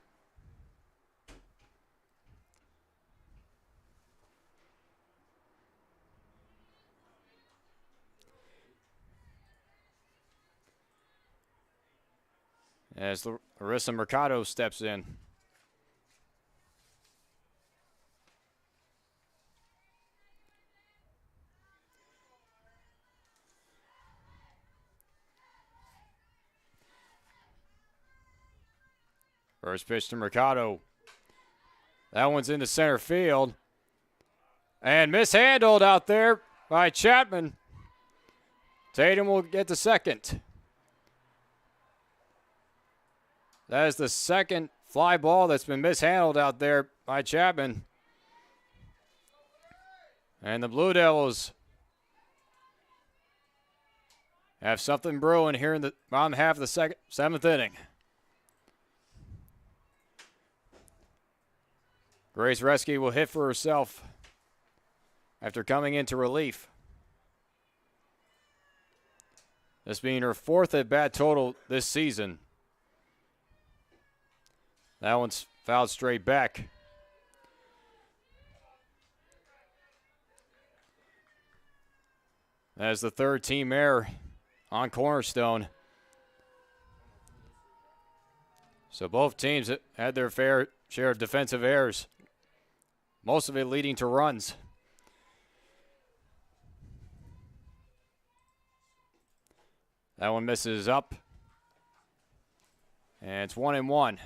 As Larissa Mercado steps in. First pitch to Mercado. That one's into center field. And mishandled out there by Chapman. Tatum will get the second. That is the second fly ball that's been mishandled out there by Chapman. And the Blue Devils have something brewing here in the bottom half of the seventh inning. Grace Reske will hit for herself after coming into relief. This being her fourth at-bat total this season. That one's fouled straight back. As the third team error on Cornerstone. So both teams had their fair share of defensive errors. Most of it leading to runs. That one misses up. And it's 1-1.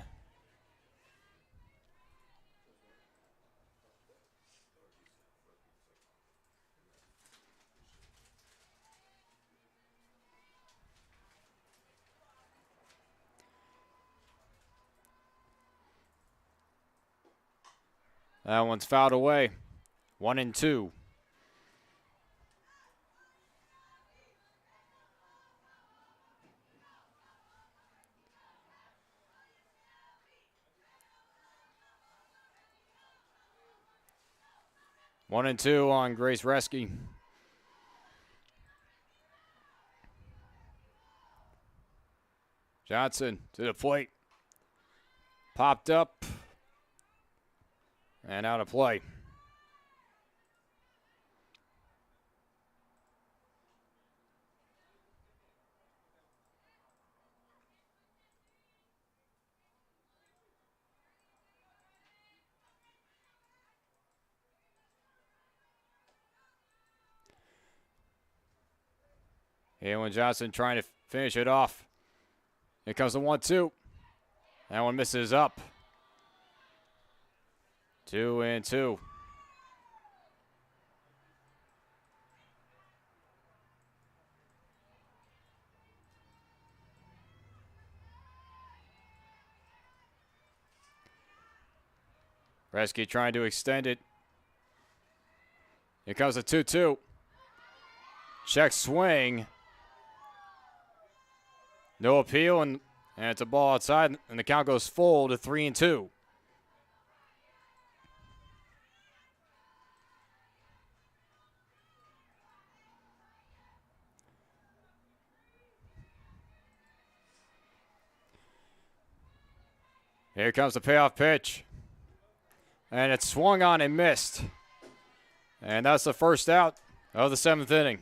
That one's fouled away. 1-2. One and two on Grace Reske. Johnson to the plate. Popped up. And out of play. Halen Johnson trying to finish it off. Here comes the 1-2. That one misses up. 2-2. Reske trying to extend it. Here comes the 2-2. Check swing. No appeal, and it's a ball outside, and the count goes full to 3-2. Here comes the payoff pitch. And it's swung on and missed. And that's the first out of the seventh inning.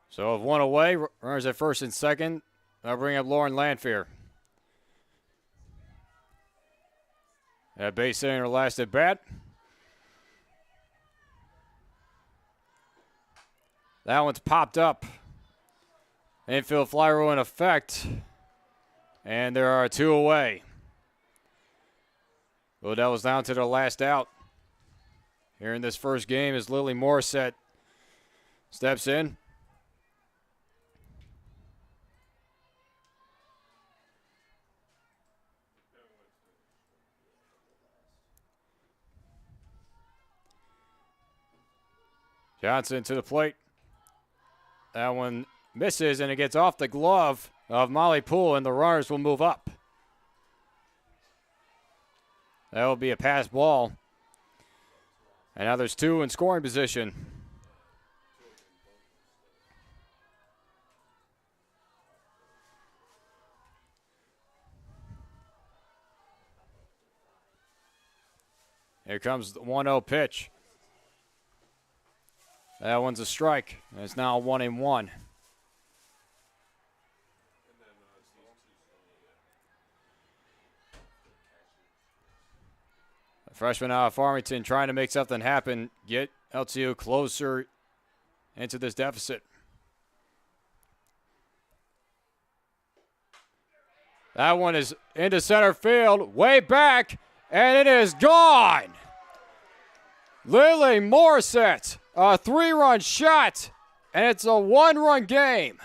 So with one away, runners at first and second. I'll bring up Lauren Lanfear. At base hitting her last at bat. That one's popped up. Infield fly rule in effect. And there are two away. Blue Devils down to their last out. Here in this first game as Lily Morissette steps in. Johnson to the plate. That one misses, and it gets off the glove of Molly Poole, and the runners will move up. That will be a pass ball. And now there's 2 in scoring position. Here comes the 1-0 pitch. That one's a strike. And it's now 1-1. The freshman out of Farmington trying to make something happen, get LTU closer into this deficit. That one is into center field, way back, and it is gone. Lily Morissette, a 3-run shot, and it's a 1-run game.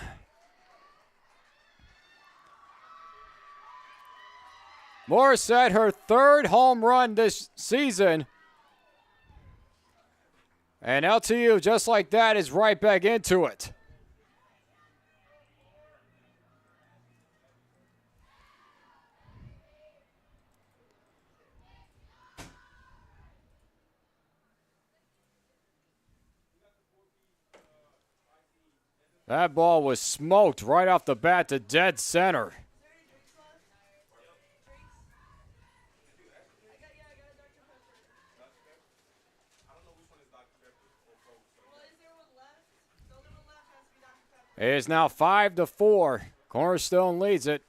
Morissette, her 3rd home run this season. And LTU, just like that, is right back into it. That ball was smoked right off the bat to dead center. It is now 5-4. Cornerstone leads it.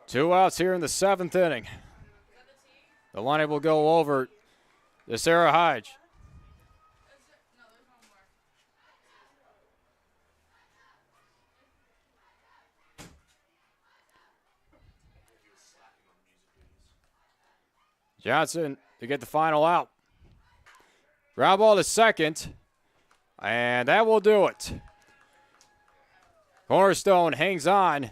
2 outs here in the 7th inning. The lineup will go over to Sarah Hodge. Johnson to get the final out. Ground ball to second. And that will do it. Cornerstone hangs on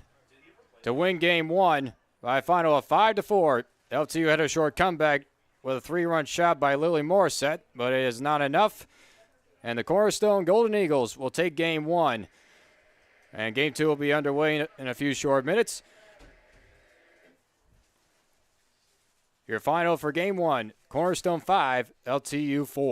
to win game 1 by a final of 5-4. LTU had a short comeback with a 3-run shot by Lily Morissette, but it is not enough. And the Cornerstone Golden Eagles will take game 1. And game 2 will be underway in a few short minutes. Your final for game 1, Cornerstone 5, LTU 4.